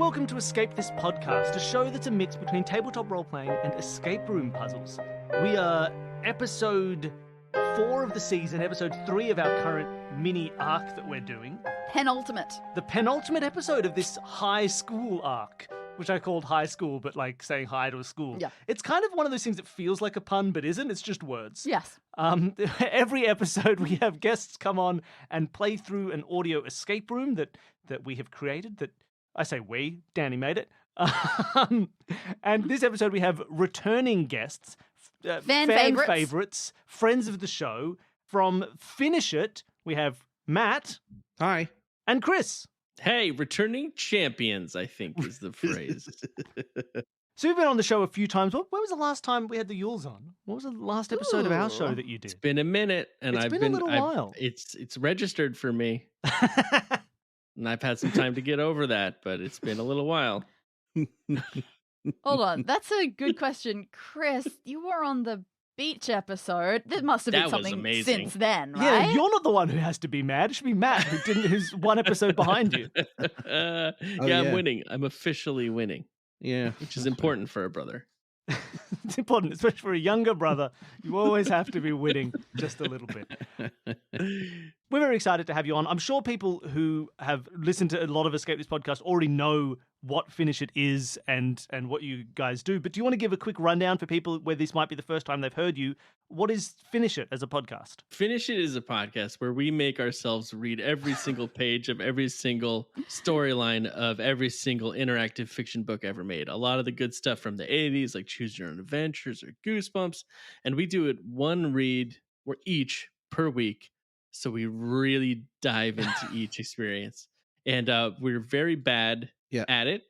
welcome to Escape This Podcast, a show that's a mix between tabletop role-playing and escape room puzzles. We are episode 4 of the season, episode 3 of our current mini arc that we're doing. Penultimate. The penultimate episode of this high school arc, which I called high school, but like saying hi to a school. Yeah. It's kind of one of those things that feels like a pun, but isn't. It's just words. Yes. Every episode we have guests come on and play through an audio escape room that we have created. That I say we, Danny made it. And this episode we have returning guests, Fan favorites, friends of the show. From Finish It, we have Matt. Hi. And Chris. Hey, returning champions, I think is the phrase. So you've been on the show a few times. When was the last time we had the Yules on? What was the last episode of our show that you did? It's been a minute, and It's been a little while. It's registered for me, and I've had some time to get over that, but it's been a little while. Hold on. That's a good question. Chris, you were on the beach episode. There must have been That was something amazing. since then, right? Yeah, you're not the one who has to be mad. It should be Matt, who's one episode behind you. I'm winning. I'm officially winning. Yeah. Which is important for a brother. It's important, especially for a younger brother. You always have to be winning just a little bit. We're very excited to have you on. I'm sure people who have listened to a lot of Escape This Podcast already know what Finish It is and what you guys do. But do you want to give a quick rundown for people where this might be the first time they've heard you? What is Finish It as a podcast? Finish It is a podcast where we make ourselves read every single page of every single storyline of every single interactive fiction book ever made. A lot of the good stuff from the 80s, like Choose Your Own Adventures or Goosebumps. And we do it one read or each per week. So we really dive into each experience. And we're very bad at it.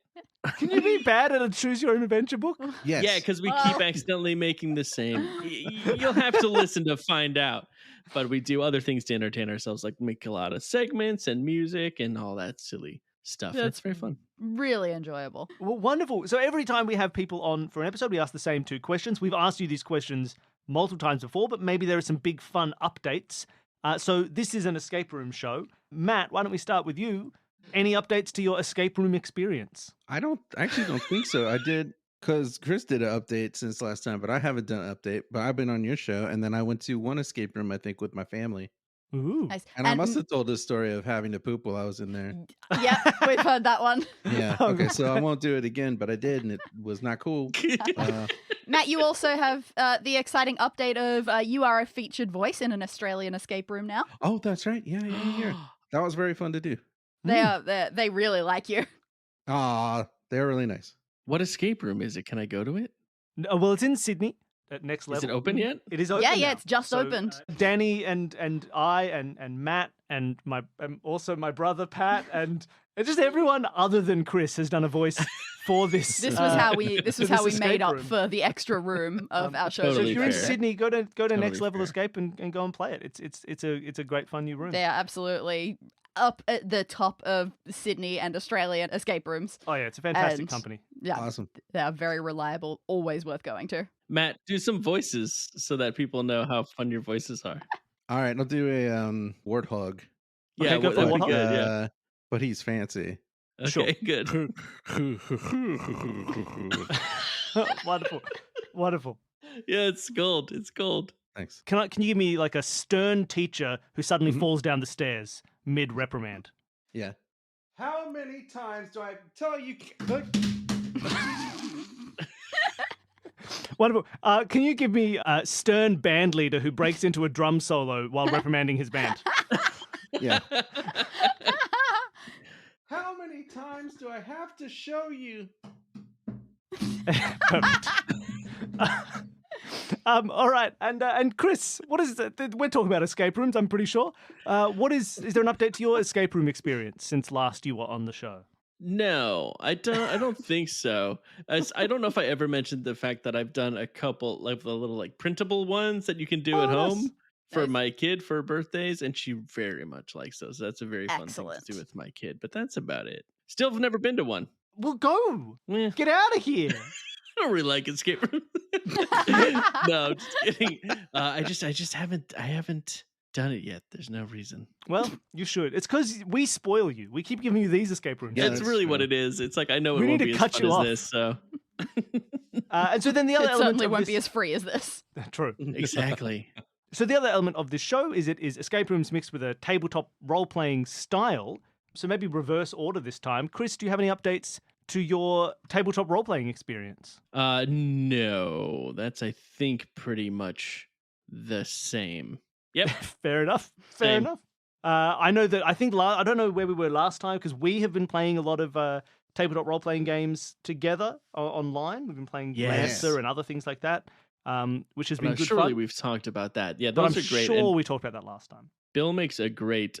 Can you be bad at a Choose Your Own Adventure book? Yes. Yeah, because we keep accidentally making the same. You'll have to listen to find out. But we do other things to entertain ourselves, like make a lot of segments and music and all that silly stuff. Yeah, It's very fun. Really enjoyable. Well, wonderful. So every time we have people on for an episode, we ask the same 2 questions. We've asked you these questions multiple times before, but maybe there are some big fun updates. So this is an escape room show. Matt, why don't we start with you? Any updates to your escape room experience? I actually don't think so. I did, because Chris did an update since last time, but I haven't done an update. But I've been on your show, and then I went to one escape room, I think, with my family. Ooh. Nice. And I must have told this story of having to poop while I was in there. Yeah, we've heard that one. Yeah. Okay, so I won't do it again, but I did, and it was not cool. Matt, you also have the exciting update of you are a featured voice in an Australian escape room now. Oh, that's right. Yeah. That was very fun to do. They really like you. Aw, they're really nice. What escape room is it? Can I go to it? No, well, it's in Sydney at Next Level. Is it open yet? It is open. Yeah, now. it's just opened. Danny and I and Matt and also my brother Pat and just everyone other than Chris has done a voice for this. This was how we escape made up room. for the extra room of our show. So Totally if you're in fair. Sydney, go to Next Level fair. Escape and go and play it. It's a great fun new room. They are absolutely up at the top of Sydney and Australian escape rooms. Oh yeah, it's a fantastic And- company. Yeah, Awesome. they are very reliable, always worth going to. Matt, do some voices so that people know how fun your voices are. All right, I'll do a warthog. Yeah, go for that'd be Warthog. good. Yeah. But he's fancy. Sure. Okay, good. Wonderful. Yeah, it's gold. It's gold. Thanks. Can you give me like a stern teacher who suddenly Mhm. falls down the stairs mid reprimand? Yeah. How many times do I tell you? Wonderful. Can you give me a stern band leader who breaks into a drum solo while reprimanding his band? Yeah. How many times do I have to show you? Perfect. All right, and Chris, what is it? We're talking about escape rooms, I'm pretty sure. Is there an update to your escape room experience since last you were on the show? No, I don't think so. I don't know if I ever mentioned the fact that I've done a couple like the little like printable ones that you can do at nice. home for Nice. my kid for birthdays, and she very much likes those. That's a very fun Excellent. thing to do with my kid. But that's about it. Still have never been to one. Well, go. Eh, Get out of here. I don't really like escape rooms. No, just kidding. I haven't done it yet. There's no reason. Well, you should. It's because we spoil you. We keep giving you these escape rooms. Yeah, That's that's really what true. it is. It's like I know We it need won't to be as cut fun you as off. this. So And so then the other It element certainly of won't this... be as free as this. True. exactly. So the other element of this show is it is escape rooms mixed with a tabletop role-playing style. So maybe reverse order this time. Chris, do you have any updates to your tabletop role-playing experience? No, that's I think pretty much the same. Yep. Fair enough. Fair Same. enough. I know that I think I don't know where we were last time because we have been playing a lot of tabletop role-playing games together online. We've been playing Yes. Lancer and other things like that, which has been good Surely fun. we've talked about that. Yeah, But those I'm are great. sure And we talked about that last time. Bill makes a great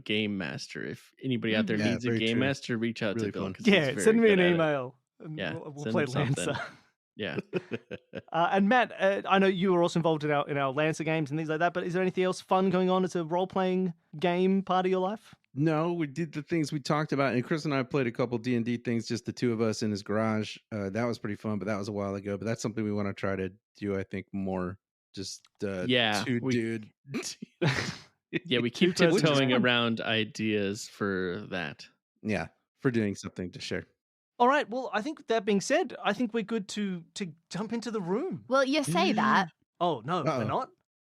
game master. If anybody out there Yeah, needs a very game true. master, reach out Really to Bill. fun. 'Cause he's Yeah, very send me good an at it. email. And Yeah, we'll send play him something. Lancer. Yeah. And Matt, I know you were also involved in our Lancer games and things like that. But is there anything else fun going on as a role-playing game part of your life? No, we did the things we talked about, and Chris and I played a couple D&D things, just the two of us in his garage. That was pretty fun, but that was a while ago. But that's something we want to try to do, I think, more. Just Yeah, dude. Yeah, we keep Two-person tiptoeing game. around ideas for that. Yeah, for doing something to share. All right. Well, I think that being said, I think we're good to jump into the room. Well, you say that, Oh no, we're Uh-oh. not.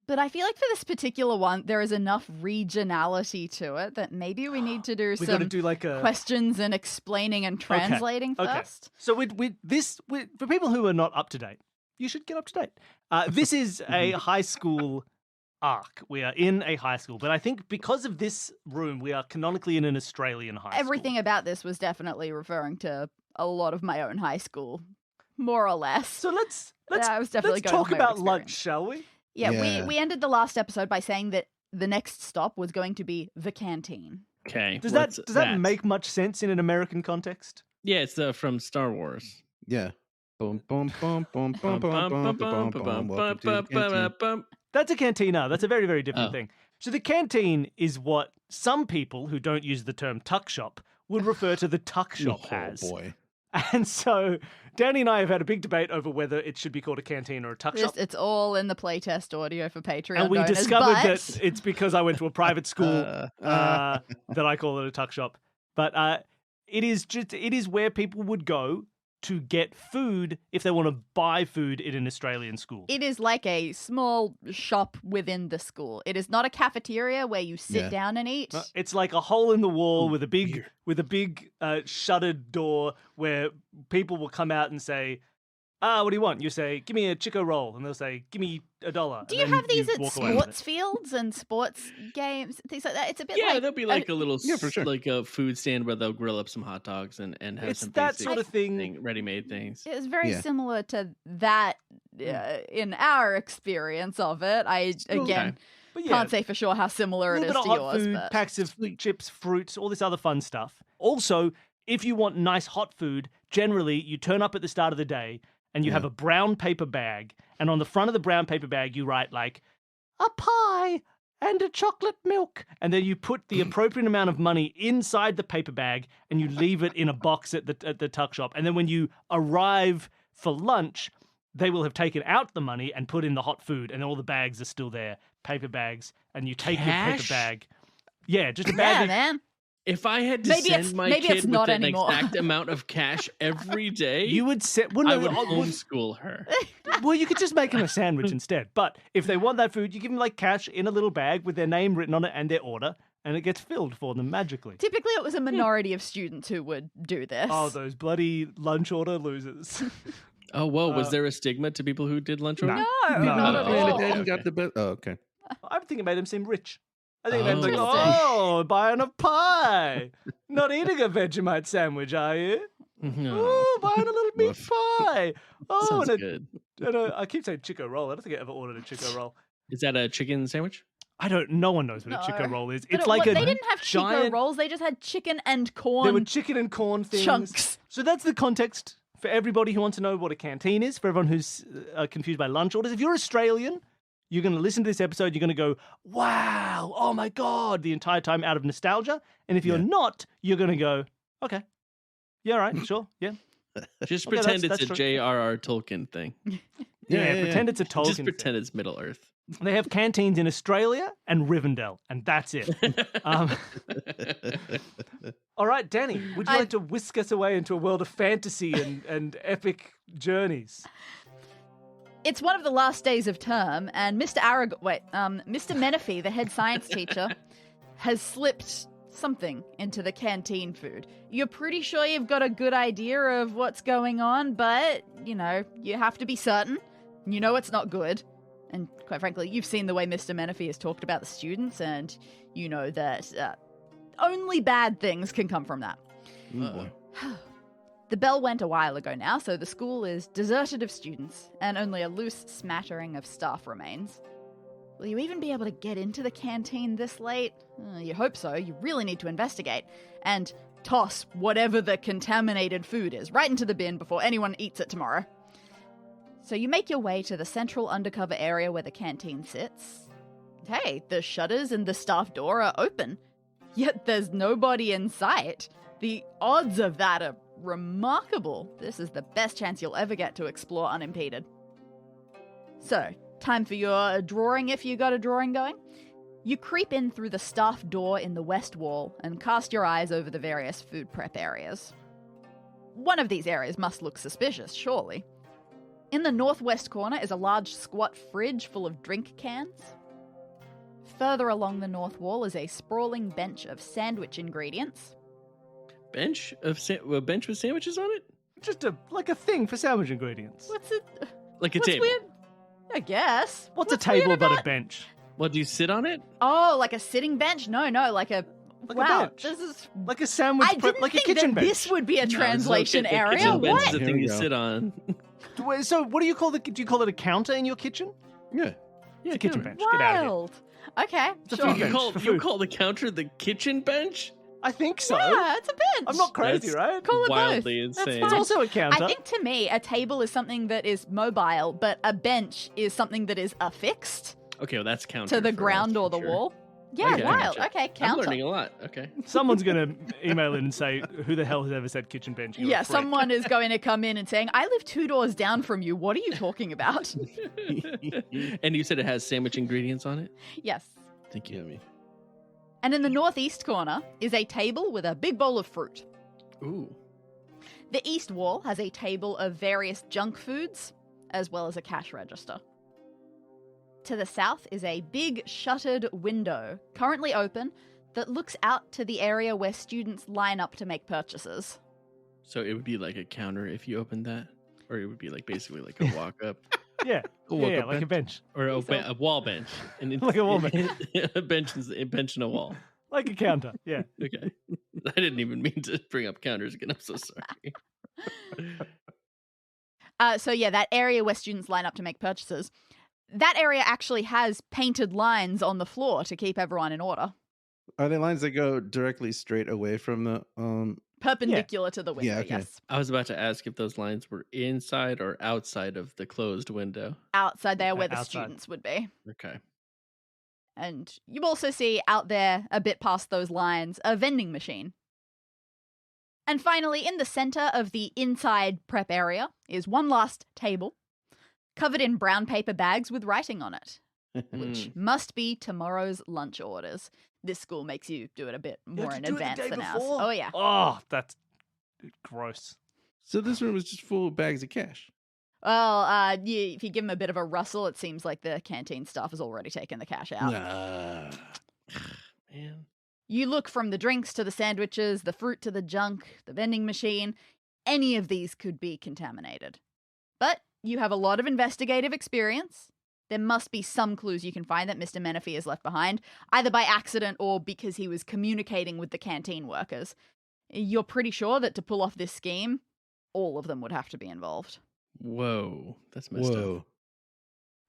but I feel like for this particular one, there is enough regionality to it that maybe we need to do We got to some do like a questions and explaining and translating okay. first. So for people who are not up to date, you should get up to date. This is a high school arc. We are in a high school, but I think because of this room, we are canonically in an Australian high Everything school. about this was definitely referring to a lot of my own high school, more or less. So let's I was definitely let's going talk with my own about lunch, experience. shall we? Yeah, Yeah. we ended the last episode by saying that the next stop was going to be the canteen. Okay. Does what's that make much sense in an American context? Yeah, it's from Star Wars. Yeah. Boom, boom, boom, boom, boom, boom, boom, boom, boom. Welcome to the canteen. That's a cantina. That's a very, very different Oh. thing. So the canteen is what some people who don't use the term tuck shop would refer to the tuck shop Oh as. boy. And so Danny and I have had a big debate over whether it should be called a canteen or a tuck shop. It's all in the playtest audio for Patreon. And we known as discovered But. that it's because I went to a private school that I call it a tuck shop. But it is where people would go to get food if they want to buy food in an Australian school. It is like a small shop within the school. It is not a cafeteria where you sit Yeah. down and eat. It's like a hole in the wall Ooh, with a weird. big shuttered door where people will come out and say, what do you want? You say, give me a Chico roll. And they'll say, give me $1. Do and you then have these at walk away with sports fields and sports games, things like that? It's a bit Yeah, like there'll be like a little Yeah, for sure. like a food stand where they'll grill up some hot dogs and have It's some that basic sort of thing. ready-made things. It's very Yeah. similar to that in our experience of it. I again But yeah, can't say for sure how a similar it little is bit to of hot yours, food, but packs of chips, fruits, all this other fun stuff. Also, if you want nice hot food, generally you turn up at the start of the day and you have Yeah. a brown paper bag. And on the front of the brown paper bag, you write like, a pie and a chocolate milk. And then you put the appropriate amount of money inside the paper bag and you leave it in a box at the tuck shop. And then when you arrive for lunch, they will have taken out the money and put in the hot food, and all the bags are still there, paper bags, and you take your paper Cash? bag. Yeah, just a yeah, bag. man. If I had to Maybe send it's- my maybe kid it's not with an anymore. exact amount of cash every day, You would set. Well, I no, would well, homeschool her. well, you could just make them a sandwich instead. But if they want that food, you give them like cash in a little bag with their name written on it and their order, and it gets filled for them magically. Typically, it was a minority of students who would do this. Oh, those bloody lunch order losers. Oh, whoa. Was there a stigma to people who did lunch order? No. no, No, not no, at no. all. And Okay. got the best. Oh, okay. I think it made them seem rich. I think it made them like, Interesting. oh, buying a pie. Not eating a Vegemite sandwich, are you? No. Oh, buying a little meat Woof. pie. Oh, Sounds and good. I keep saying Chico roll. I don't think I ever ordered a Chico roll. Is that a chicken sandwich? No one knows what a Chico No. roll is. But It's like a they didn't have Chico giant rolls. They just had chicken and There corn were chicken and corn things. chunks. So that's the context for everybody who wants to know what a canteen is, for everyone who's confused by lunch orders. If you're Australian, you're going to listen to this episode, you're going to go, wow, oh my God, the entire time out of nostalgia. And if you're Yeah. not, you're going to go, okay. Yeah, all right, sure, yeah. Just Okay, pretend that's it's a true. J.R.R. Tolkien thing. Yeah, pretend it's a Tolkien Just thing. pretend it's Middle Earth. They have canteens in Australia and Rivendell, and that's it. All right, Danny, would you like to whisk us away into a world of fantasy and epic journeys? It's one of the last days of term, and Mr. Menifee, the head science teacher, has slipped something into the canteen food. You're pretty sure you've got a good idea of what's going on, but, you have to be certain. You know it's not good. And quite frankly, you've seen the way Mr. Menifee has talked about the students, and you know that only bad things can come from that. The bell went a while ago now, so the school is deserted of students, and only a loose smattering of staff remains. Will you even be able to get into the canteen this late? You hope so. You really need to investigate. And toss whatever the contaminated food is right into the bin before anyone eats it tomorrow. So you make your way to the central undercover area where the canteen sits. Hey, the shutters and the staff door are open, yet there's nobody in sight. The odds of that are remarkable. This is the best chance you'll ever get to explore unimpeded. So, time for your drawing if you got a drawing going. You creep in through the staff door in the west wall and cast your eyes over the various food prep areas. One of these areas must look suspicious, surely. In the northwest corner is a large squat fridge full of drink cans. Further along the north wall is a sprawling bench of sandwich ingredients. Bench with sandwiches on it? Just like a thing for sandwich ingredients. What's it? Like a What's table. weird? I guess. What's a table weird but about- a bench? What, do you sit on it? Oh, like a sitting bench? No, like a... Like wow, a bench. this is... Like a sandwich, I didn't like a think kitchen that bench. this would be a No, translation it's okay. The area. kitchen bench What? is the Here thing we you go. sit on. So what do you call do you call it a counter in your kitchen? Yeah. It's a kitchen counter. bench. Get out of here. Wild. Okay, It's a sure. food You bench call, for you food. call the counter the kitchen bench? I think so. Yeah, it's a bench. I'm not crazy, That's right? Call it Wildly both. That's insane. It's fine. also a counter. I think to me, a table is something that is mobile, but a bench is something that is affixed Okay, well that's counter. to the for us, ground or the for sure. wall. Yeah, Okay, wild. gotcha. Okay, I'm counter. learning a lot. Okay. Someone's going to email in and say, who the hell has ever said kitchen bench? You're a Yeah, freak." someone is going to come in and saying, I live 2 doors down from you. What are you talking about? And you said it has sandwich ingredients on it? Yes. Thank you. Yummy. And in the northeast corner is a table with a big bowl of fruit. Ooh. The east wall has a table of various junk foods, as well as a cash register. To the south is a big shuttered window, currently open, that looks out to the area where students line up to make purchases. So it would be like a counter if you opened that? Or it would be like basically like a walk up? Yeah, A yeah, walk yeah, up like a bench. Or a, So- a wall bench. Like a wall bench. A bench and a wall. Like a counter, yeah. Okay. I didn't even mean to bring up counters again. I'm so sorry. So yeah, that area where students line up to make purchases, that area actually has painted lines on the floor to keep everyone in order, Are they lines that go directly straight away from the perpendicular to the window. Yeah, okay. Yes, I was about to ask if those lines were inside or outside of the closed window. outside there where the Outside. students would be. Okay. And you also see out there, a bit past those lines, a vending machine. And finally, in the center of the inside prep area is one last table, covered in brown paper bags with writing on it, which must be tomorrow's lunch orders. This school makes you do it a bit You have more to in do it the advance day than ours. before? Oh, yeah. Oh, that's gross. So this room is just full of bags of cash. Well, if you give them a bit of a rustle, it seems like the canteen staff has already taken the cash out. Nah. Man. You look from the drinks to the sandwiches, the fruit to the junk, the vending machine. Any of these could be contaminated. But you have a lot of investigative experience. There must be some clues you can find that Mr. Menifee has left behind, either by accident or because he was communicating with the canteen workers. You're pretty sure that to pull off this scheme, all of them would have to be involved. Whoa. That's messed up. Whoa.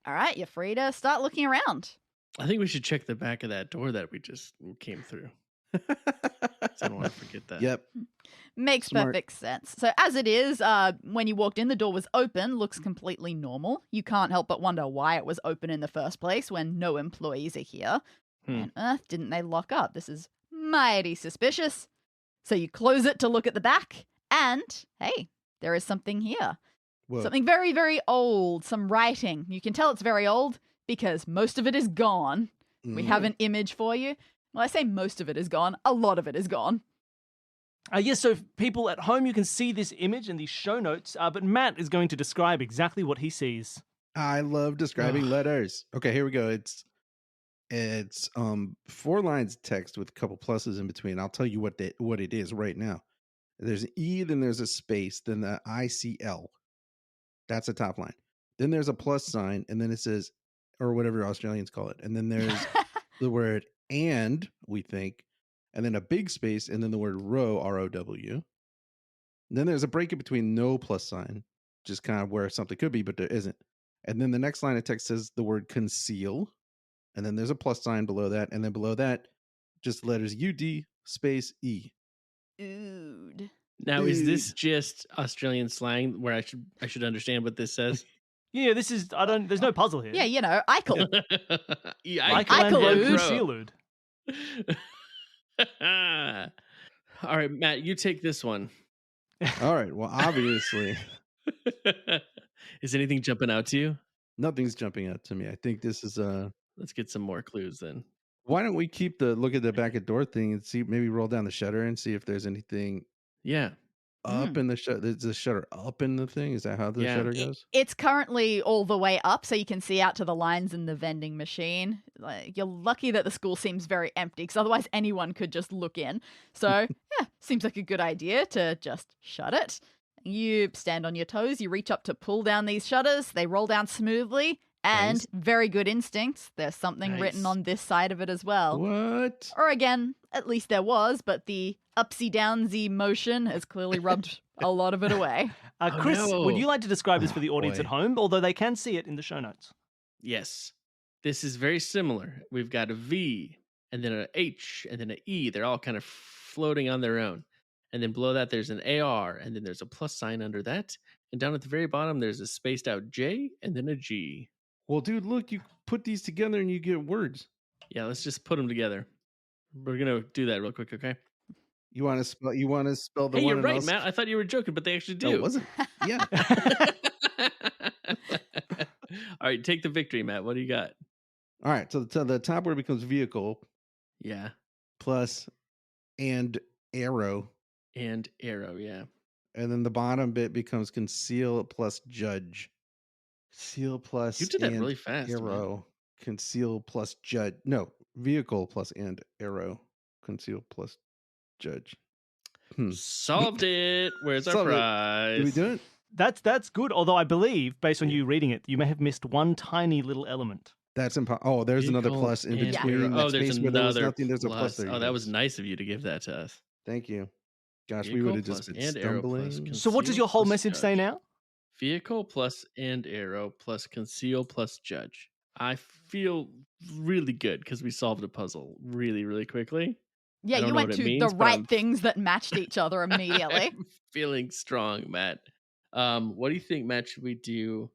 All right, you're free to start looking around. I think we should check the back of that door that we just came through. So I don't want to forget that. Yep. Makes Smart. perfect sense. So as it is, when you walked in, the door was open, looks completely normal. You can't help but wonder why it was open in the first place when no employees are here. Hmm. Why on earth didn't they lock up? This is mighty suspicious. So you close it to look at the back, and hey, there is something here. Whoa. Something very, very old, some writing. You can tell it's very old because most of it is gone. We have an image for you. Well, I say most of it is gone. A lot of it is gone. Yes, so people at home, you can see this image in the show notes, but Matt is going to describe exactly what he sees. I love describing letters. Okay, here we go. It's 4 lines of text with a couple pluses in between. I'll tell you what it is right now. There's an E, then there's a space, then the ICL. That's the top line. Then there's a plus sign, and then it says, or whatever Australians call it. And then there's the word and, we think, and then a big space, and then the word row, ROW. And then there's a break in between no plus sign, just kind of where something could be, but there isn't. And then the next line of text says the word conceal. And then there's a plus sign below that. And then below that, just letters UD space E. Ood. Now, is this just Australian slang where I should understand what this says? Yeah, this is, there's no puzzle here. Yeah, you know, Eichel. Eichel. All right, Matt, you take this one. All right. Well, obviously, Is anything jumping out to you? nothing's jumping out to me. I think this is Let's get some more clues then. Why don't we keep look at the back of door thing and see, maybe roll down the shutter and see if there's anything Yeah. up in the shutter. Is the shutter up in the thing? Is that how the shutter goes? It's currently all the way up, so you can see out to the lines in the vending machine. Like, you're lucky that the school seems very empty, because otherwise anyone could just look in. So, yeah, seems like a good idea to just shut it. You stand on your toes, you reach up to pull down these shutters, they roll down smoothly, and Nice. very good instincts. There's something written Nice. on this side of it as well. What? Or again, at least there was, but the upsy-downsy motion has clearly rubbed a lot of it away. Chris, no. would you like to describe this for the audience boy. at home? Although they can see it in the show notes. Yes. This is very similar. We've got a V, and then an H, and then an E. They're all kind of floating on their own. And then below that, there's an AR, and then there's a plus sign under that. And down at the very bottom, there's a spaced out J, and then a G. Well, dude, look, you put these together and you get words. Yeah, let's just put them together. We're going to do that real quick, okay? You want to spell? You want to spell the Hey, one? you're and right, I'll Matt. I thought you were joking, but they actually No, do. it wasn't. Yeah. All right, take the victory, Matt. What do you got? All right. So the top word becomes vehicle Yeah. plus and arrow, And arrow, yeah. and then the bottom bit becomes conceal plus judge. Conceal plus You did that and really fast. man. arrow. Conceal plus judge. No, vehicle plus and arrow. Conceal plus judge. Solved it. Where's our Solved it. prize? Did we do it? That's good. Although I believe, based on you reading it, you may have missed one tiny little element. That's impossible. Oh, there's another Vehicle plus in and between. arrow. That Oh, there's space where there was another nothing. There's a plus plus. there. Oh, that was nice of you to give that to us. Thank you. Gosh, we Vehicle would have just plus been and arrow plus stumbling. So what does your whole Conceal plus message say judge. now? Vehicle plus and arrow plus conceal plus judge. I feel really good because we solved a puzzle really, really quickly. Yeah, I don't you know went what to it the means, but right I'm- things that matched each other immediately. I'm feeling strong, Matt. What do you think, Matt? Should we do?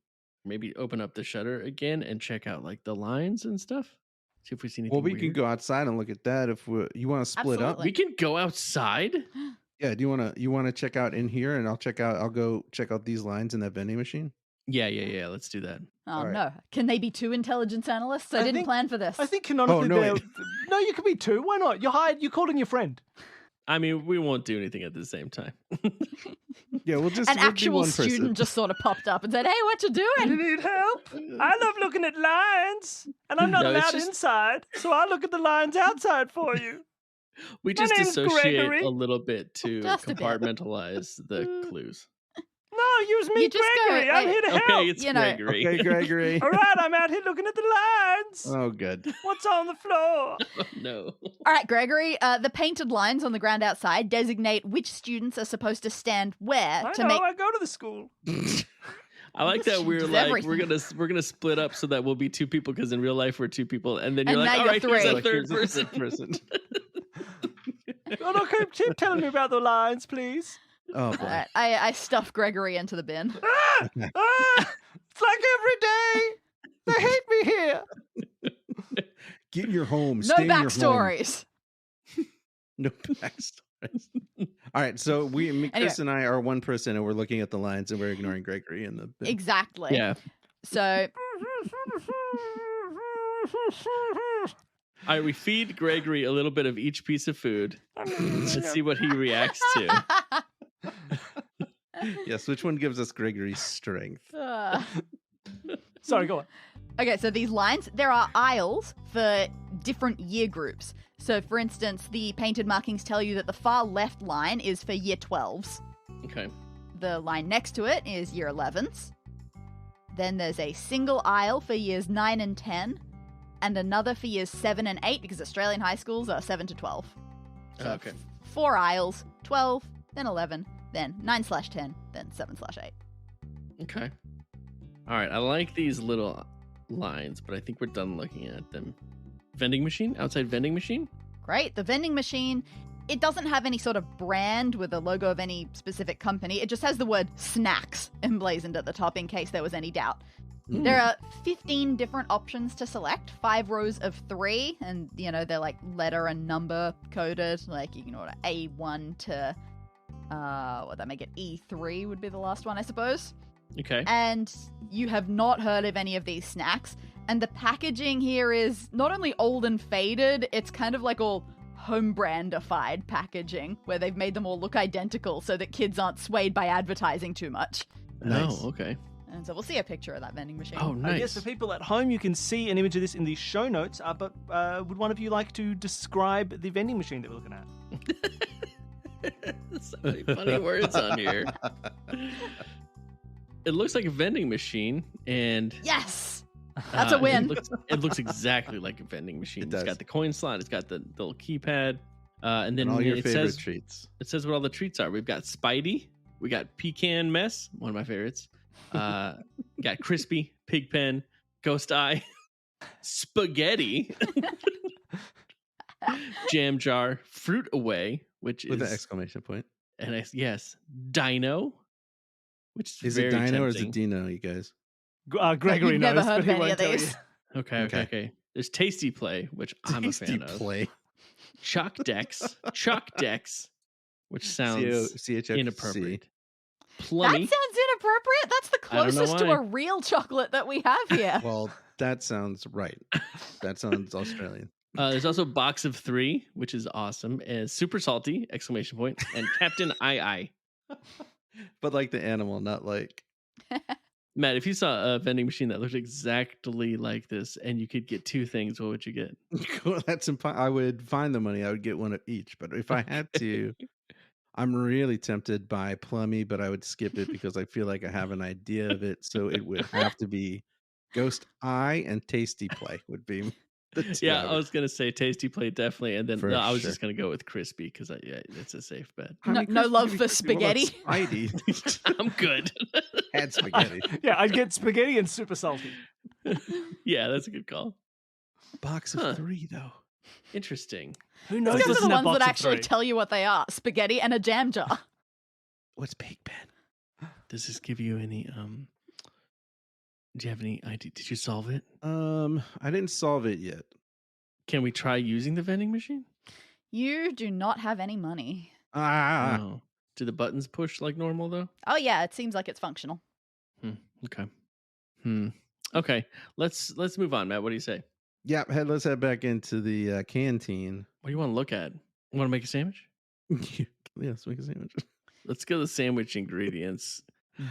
Maybe open up the shutter again and check out like the lines and stuff. See if we see anything. Well, we weird. can go outside and look at that if you want to split up. Absolutely. We can go outside. Yeah. Do you want to check out in here and I'll go check out these lines in that vending machine. Yeah. Let's do that. Oh, All right. no. Can they be 2 intelligence analysts? I, I didn't think- plan for this. I think canonically no, they're... wait. No, you could be 2. Why not? You're hired. You called in your friend. I mean, we won't do anything at the same time. Yeah, we'll just An we'll be actual one person. student just sort of popped up and said, hey, what you You doing? need help? I love looking at lines, and I'm not No, it's allowed just- inside, so I look at the lines outside for you. We My just name's dissociate Gregory. a little bit to Just a bit. compartmentalize the clues. No, use me, You just go, Gregory. I'm hey, here to help. Okay, it's you know. Gregory. Okay, Gregory. All right, I'm out here looking at the lines. Oh, good. What's on the floor? No. All right, Gregory, the painted lines on the ground outside designate which students are supposed to stand where I to know. make... I go to the school. I like that we're Does like everything. we're gonna split up so that we'll be 2 people because in real life we're 2 people, and then And you're like, now all you're right, three. here's a Like, third here's a person. third person. Oh, no, keep telling me about the lines, please. Oh, boy. All right, I stuff Gregory into the bin. Ah! It's like every day. They hate me here. Get in your home. No Stay in your home. backstories. No backstories. All right, so Chris and I are one person, and we're looking at the lines, and we're ignoring Gregory in the bin. Exactly. Yeah. So All right, we feed Gregory a little bit of each piece of food. Let's see what he reacts to. Yes, which one gives us Gregory's strength? Sorry, go on. Okay, so these lines, there are aisles for different year groups. So, for instance, the painted markings tell you that the far left line is for year 12s. Okay. The line next to it is year 11s. Then there's a single aisle for years 9 and 10, and another for years 7 and 8, because Australian high schools are 7 to 12. So Okay. 4 aisles, 12, then 11, then 9/10, then 7/8. Okay. All right. I like these little lines, but I think we're done looking at them. Vending machine? Outside vending machine? Great. The vending machine, it doesn't have any sort of brand with a logo of any specific company. It just has the word snacks emblazoned at the top in case there was any doubt. Mm. There are 15 different options to select, 5 rows of 3, and, they're like letter and number coded. Like, you can order A1 to, what that make it? E3 would be the last one, I suppose. Okay. And you have not heard of any of these snacks. And the packaging here is not only old and faded, it's kind of like all home brandified packaging, where they've made them all look identical so that kids aren't swayed by advertising too much. Nice. Oh, okay. And so we'll see a picture of that vending machine. Oh, nice. Yes, for people at home, you can see an image of this in the show notes. But would one of you like to describe the vending machine that we're looking at? So many funny words on here. It looks like a vending machine, and Yes! That's a win. It looks exactly like a vending machine. It It's does. got the coin slot. It's got the little keypad, and then And all your it favorite says treats. it says what all the treats are. We've got Spidey. We got Pecan Mess, one of my favorites. Got Crispy, Pigpen, Ghost Eye, Spaghetti, Jam Jar, Fruit Away, which With an is exclamation point. and yes, Dino, which is Is it very Dino or is tempting. it Dino, you guys? Gregory You've knows, never heard but he of any won't of tell these. you. Okay. There's Tasty Play, which I'm a fan of. Play. Chalk Decks, which sounds CHFC. inappropriate. That Plummy. sounds inappropriate. That's the I don't know closest to why. a real chocolate that we have here. Well, that sounds right. That sounds Australian. There's also Box of 3, which is awesome, and Super Salty, exclamation point, and Captain I. But like the animal, not like. Matt, if you saw a vending machine that looked exactly like this and you could get 2 things, what would you get? Well, that's I would find the money. I would get one of each. But if I had to, I'm really tempted by Plummy, but I would skip it because I feel like I have an idea of it. So it would have to be Ghost Eye and Tasty Play would be the two. Yeah, I was gonna say Tasty Play definitely, and then For I was sure. just gonna go with Crispy because it's a safe bet. No love for Crispy, what about spaghetti? Spidey I'm good. had spaghetti. Yeah, I'd get spaghetti and super salty. Yeah, that's a good call. Box of Huh. 3 though. Interesting. Who knows? Those are what's the in that ones box that of actually 3? tell you what they are. Spaghetti and a jam jar. What's Pigpen? Does this give you any? Do you have any idea? Did you solve it? I didn't solve it yet. Can we try using the vending machine? You do not have any money. Oh. Do the buttons push like normal though? Oh yeah, it seems like it's functional. Okay. Okay. Let's move on, Matt. What do you say? Yeah, let's head back into the canteen. What do you want to look at? Want to make a sandwich? Yeah, let's make a sandwich. Let's go to the sandwich ingredients.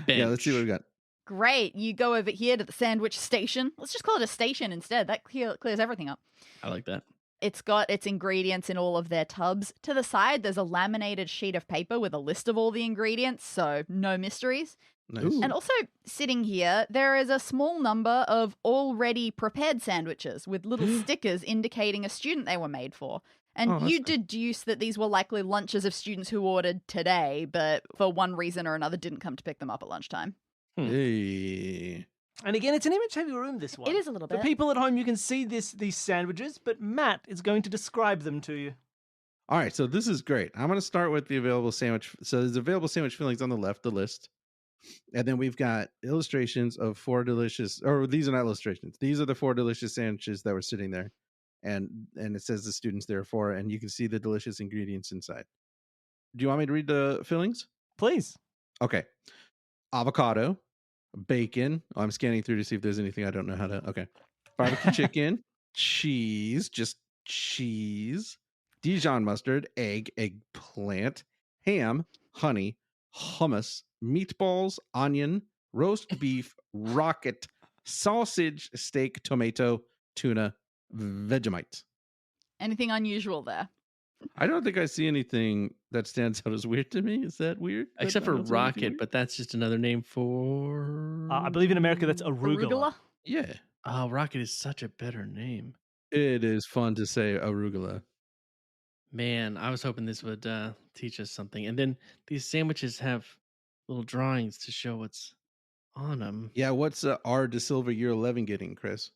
Yeah, let's see what we bench. got. Great. You go over here to the sandwich station. Let's just call it a station instead. That clears everything up. I like that. It's got its ingredients in all of their tubs. To the side, there's a laminated sheet of paper with a list of all the ingredients, so no mysteries. Nice. Ooh. And also, sitting here, there is a small number of already prepared sandwiches with little stickers indicating a student they were made for. And Oh, that's you nice. deduce that these were likely lunches of students who ordered today, but for one reason or another didn't come to pick them up at lunchtime. Hey. And again, it's an image-heavy room, this one. It is a little For bit. people at home, you can see these sandwiches, but Matt is going to describe them to you. All right, so this is great. I'm going to start with the available sandwich. So there's available sandwich fillings on the left, the list. And then we've got illustrations of 4 delicious, or these are not illustrations. These are the 4 delicious sandwiches that were sitting there. And it says the students there are 4, and you can see the delicious ingredients inside. Do you want me to read the fillings? Please. Okay. Avocado, bacon. Oh, I'm scanning through to see if there's anything I don't know how to. Okay. Barbecue chicken, cheese, just cheese, Dijon mustard, egg, eggplant, ham, honey, hummus, meatballs, onion, roast beef, rocket, sausage, steak, tomato, tuna, Vegemite. Anything unusual there? I don't think I see anything that stands out as weird to me. Is that weird? Except for rocket, but that's just another name for. I believe in America that's arugula. Yeah. Oh, rocket is such a better name. It is fun to say arugula. Man, I was hoping this would teach us something. And then these sandwiches have little drawings to show what's on them. Yeah, what's R De Silva year 11 getting, Chris?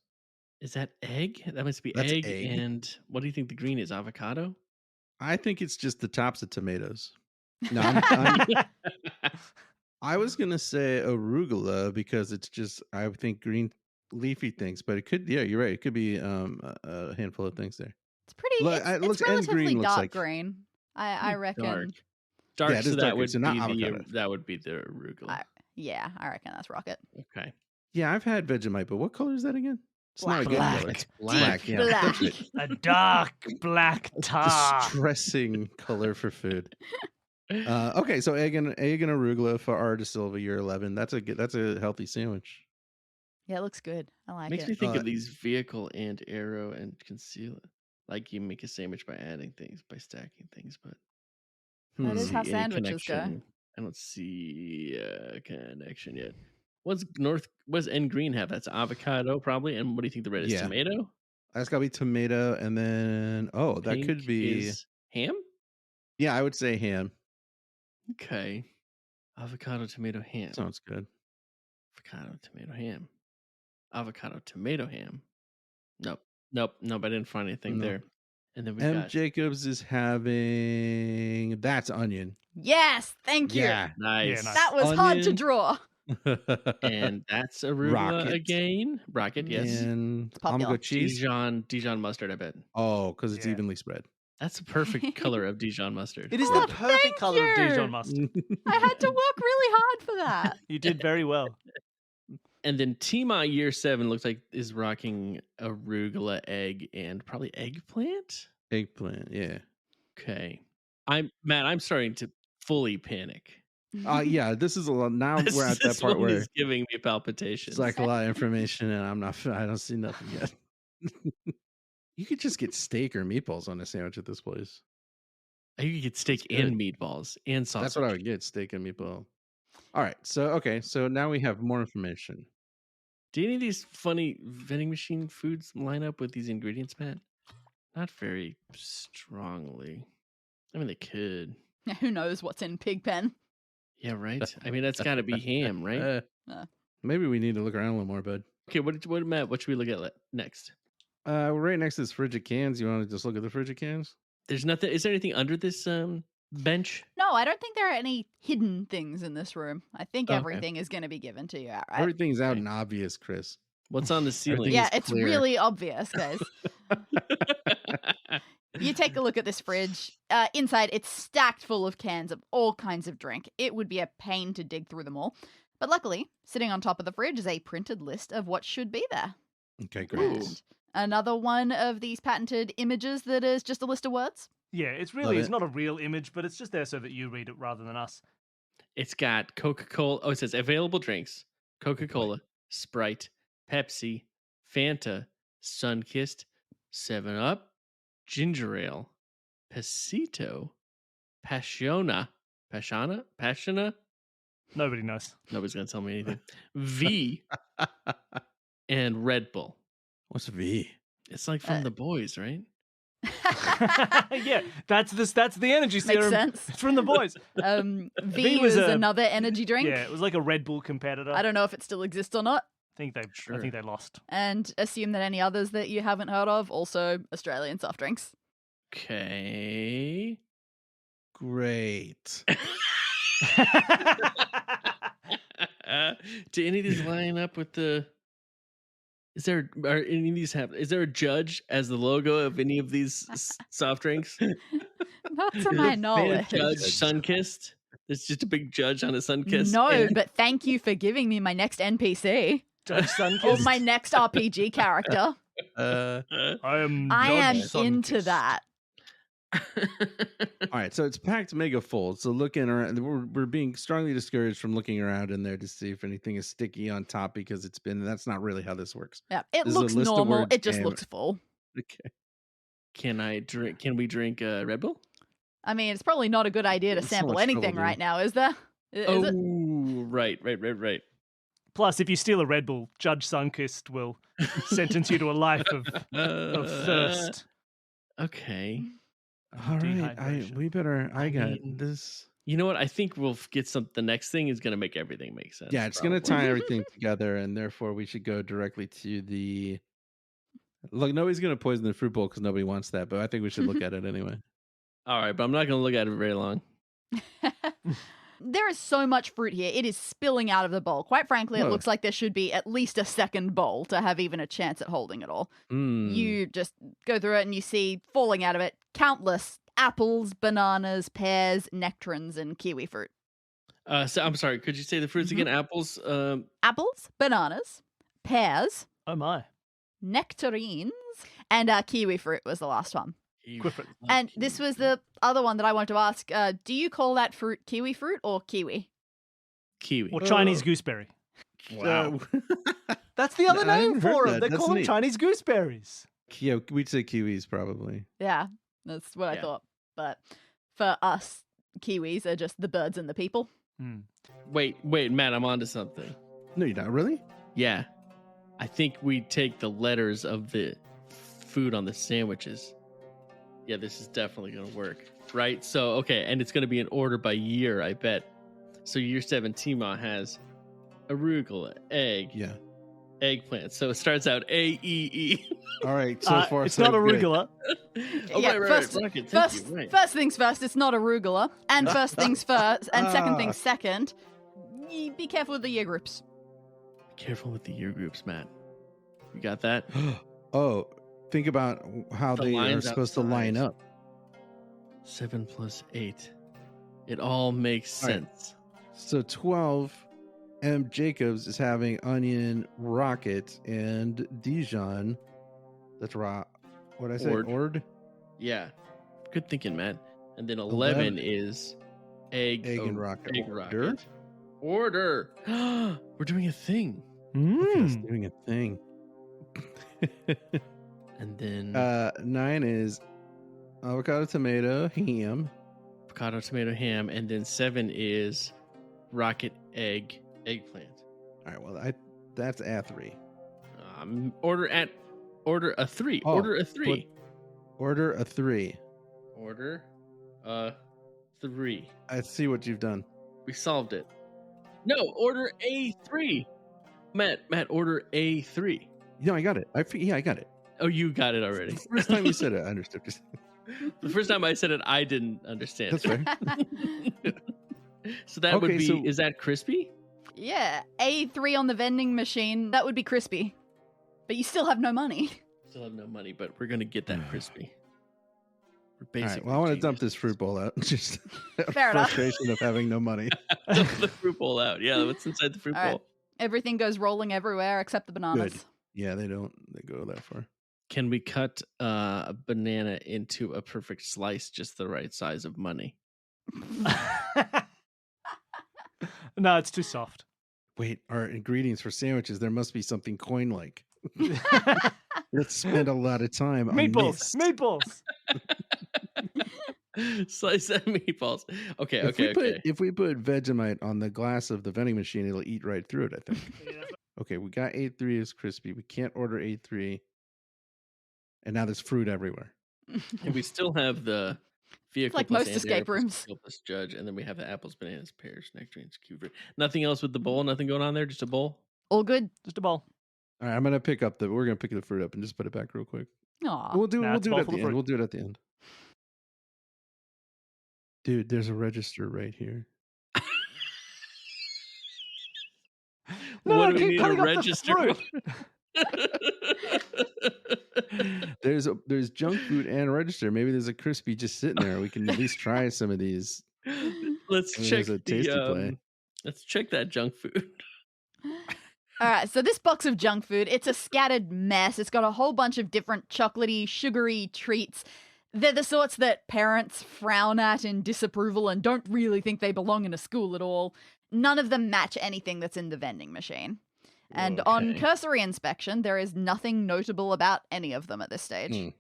Is that egg? That must be That's egg. egg. And what do you think the green is? Avocado? I think it's just the tops of tomatoes. No, I was going to say arugula because it's just, I think, green leafy things, but it could, yeah, you're right. It could be a handful of things there. It's pretty. Look, It's looks- and relatively green looks dark like- green. I reckon. Dark, Yeah, it so is that darker, would so be not the avocado. that would be the arugula. Yeah, I reckon that's rocket. Okay. Yeah, I've had Vegemite, but what color is that again? It's not a good Black. color. It's Black, yeah. That's Black. it. A dark black tar. Distressing color for food. Okay, so egg and arugula for R De Silva year 11. That's a healthy sandwich. Yeah, it looks good. I like Makes it. me think of these vehicle and arrow and conceal it. Like you make a sandwich by adding things, by stacking things, but That is see how any sandwiches go. connection. I don't see a connection yet. What's N green have? That's avocado probably. And what do you think the red is? Yeah. Tomato? That's got to be tomato, and then that Pink could be is ham? yeah. I would say ham. Okay. Avocado, tomato, ham. Sounds good. Avocado, tomato, ham. Avocado, tomato, ham. Nope. I didn't find anything No. there. And then we M. got Jacobs is having that's onion. Yes, thank you. Yeah. nice. Yeah, nice. That was hard to Onion. draw. And that's arugula Rocket. again. Rocket, yes. And popular. I'm gonna go cheese. Dijon mustard, I bet. Oh, because it's Yeah. evenly spread. That's a perfect color of Dijon mustard. It is Oh, the perfect thank color of you. Dijon mustard. I had to work really hard for that. You did very well. And then Tima year 7 looks like is rocking arugula, egg, and probably eggplant. Eggplant. Yeah. Okay. I'm starting to fully panic. Yeah. This is a lot. Now we're at that This part one where is giving me palpitations. it's like a lot of information, and I don't see nothing yet. You could just get steak or meatballs on a sandwich at this place. You could get steak That's and meatballs and sausage. That's what I would get: steak and meatball. All right. So now we have more information. Do any of these funny vending machine foods line up with these ingredients, Matt? Not very strongly. I mean, they could. Who knows what's in Pigpen? Yeah, right. I mean, that's got to be ham, right? Maybe we need to look around a little more, bud. Okay, what Matt? What should we look at next? Right next to this frigid cans. You want to just look at the frigid cans? There's nothing. Is there anything under this bench? No, I don't think there are any hidden things in this room. I think Okay. everything is going to be given to you outright. Everything's out Okay. and obvious, Chris. What's on the ceiling? Everything Yeah, is it's clear. really obvious, guys. You take a look at this fridge. Inside, it's stacked full of cans of all kinds of drink. It would be a pain to dig through them all. But luckily, sitting on top of the fridge is a printed list of what should be there. Okay, great. And another one of these patented images that is just a list of words. Yeah, it's Love it's it. not a real image, but it's just there so that you read it rather than us. It's got Coca-Cola. Oh, it says available drinks: Coca-Cola, Sprite, Pepsi, Fanta, Sunkist, 7-Up, Ginger Ale, Pasito, Passiona. Nobody knows. Nobody's gonna tell me anything. V and Red Bull. What's V? It's like from the boys, right? Yeah, that's the energy Makes serum. sense. It's from the boys. V was was a- another energy drink. Yeah, it was like a Red Bull competitor. I don't know if it still exists or not. I think they lost. And assume that any others that you haven't heard of, also Australian soft drinks. Okay. Great. Do any of these line up with the? Is there a judge as the logo of any of these soft drinks? Not to my knowledge. Judge Sunkist. There's just a big judge on a Sunkist. No, and- but thank you for giving me my next NPC Judge or Sunkist. my next RPG character. I am I am Judge into Sunkist. that. All right, so it's packed mega full. So looking around, we're being strongly discouraged from looking around in there to see if anything is sticky on top because it's been. That's not really how this works. Yeah, it This is a looks list of normal. words It just game. looks full. Okay. Can we drink Red Bull? I mean, it's probably not a good idea to It's so sample much anything trouble, right dude. now, is there? Is it? Right. Plus, if you steal a Red Bull, Judge Sunkist will sentence you to a life of thirst. Okay. All right, Dehydration. we better. I got mean, this. You know what? I think we'll get some. The next thing is going to make everything make sense. Yeah, it's gonna probably. tie everything together, and therefore we should go directly to the. Look, nobody's gonna poison the fruit bowl because nobody wants that, but I think we should look at it anyway. All right, but I'm not going to look at it very long. There is so much fruit here. It is spilling out of the bowl. Quite frankly, it Whoa. looks like there should be at least a second bowl to have even a chance at holding it all. Mm. You just go through it and you see falling out of it countless apples, bananas, pears, nectarines, and kiwi fruit. So I'm sorry. Could you say the fruits again? Apples. Apples, bananas, pears, Oh my. nectarines, and kiwi fruit was the last one. Quifford. And this was the other one that I wanted to ask. Do you call that fruit kiwi fruit or kiwi? kiwi. Or Chinese gooseberry. Wow. That's the other I name hadn't heard for them. that. They That's call them neat. Chinese gooseberries. Yeah, we'd say kiwis probably. Yeah, that's what I Yeah. thought. But for us, kiwis are just the birds and the people. Wait, Matt, I'm onto something. No, you're not really. Yeah, I think we take the letters of the food on the sandwiches. Yeah, this is definitely going to work, right? So, okay, and it's going to be in order by year, I bet. So year 7, Tima has arugula, egg, Yeah. eggplant. So it starts out A-E-E. All right. So far, it's so not good. arugula. Yeah, Rocket, thank First, you, right. first things first, it's not arugula. And first things first, and second things second, be careful with the year groups. Careful with the year groups, Matt. You got that? Oh, think about how The they are lines supposed to outside. line up. 7 plus 8. It all makes All right. sense. So 12, M. Jacobs is having onion, rocket, and Dijon. That's right. What did I say? Ord. Ord? Yeah. Good thinking, Matt. And then 11 is egg and rocket. Egg Order? rocket. Order. We're doing a thing. Okay, that's doing a thing. And then 9 is avocado, tomato, ham. avocado, tomato, ham. And then 7 is rocket, egg, eggplant. All right, well, that's A3. Order a 3. Oh, Order a 3. Order a 3. Order a 3. I see what you've done. We solved it. No, order A3. Matt, order A3. No, I got it. I got it. Oh, you got it already. The first time you said it, I understood. The first time I said it, I didn't understand. That's fair. So that would Okay, be, so- is that crispy? Yeah, A3 on the vending machine, that would be crispy. But you still have no money. Still have no money, but we're going to get that crispy. We're All basically right, well, I want to dump geniuses. this fruit bowl out. Just Fair enough. frustration of having no money. Dump the fruit bowl out. Yeah, what's inside the fruit All right. bowl? Everything goes rolling everywhere except the bananas. Good. Yeah, they go that far. Can we cut a banana into a perfect slice, just the right size of money? No, it's too soft. Wait, our ingredients for sandwiches, there must be something coin-like. Let's spend a lot of time on Meatballs. this. Meatballs. Slice that meatballs. Okay, If we put Vegemite on the glass of the vending machine, it'll eat right through it, I think. Okay, we got A3 is crispy. We can't order A3. And now there's fruit everywhere. And we still have the vehicle like plus most and escape air plus rooms. vehicle plus judge, and then we have the apples, bananas, pears, nectarines, kiwi fruit. Nothing else with the bowl. Nothing going on there. Just a bowl. All good. Just a bowl. All right, we're gonna pick the fruit up and just put it back real quick. Aw. We'll do Nah, it it's at bowl the full of end. fruit. We'll do it at the end. Dude, there's a register right here. No, What do we keep need a cutting up the register fruit. There's junk food and a register. Maybe there's a crispy just sitting there. We can at least try some of these. Let's I mean, check there's a tasty play. Let's check that junk food. All right, so this box of junk food, it's a scattered mess. It's got a whole bunch of different chocolatey, sugary treats. They're the sorts that parents frown at in disapproval and don't really think they belong in a school at all. None of them match anything that's in the vending machine. And on Okay. cursory inspection, there is nothing notable about any of them at this stage. Okay.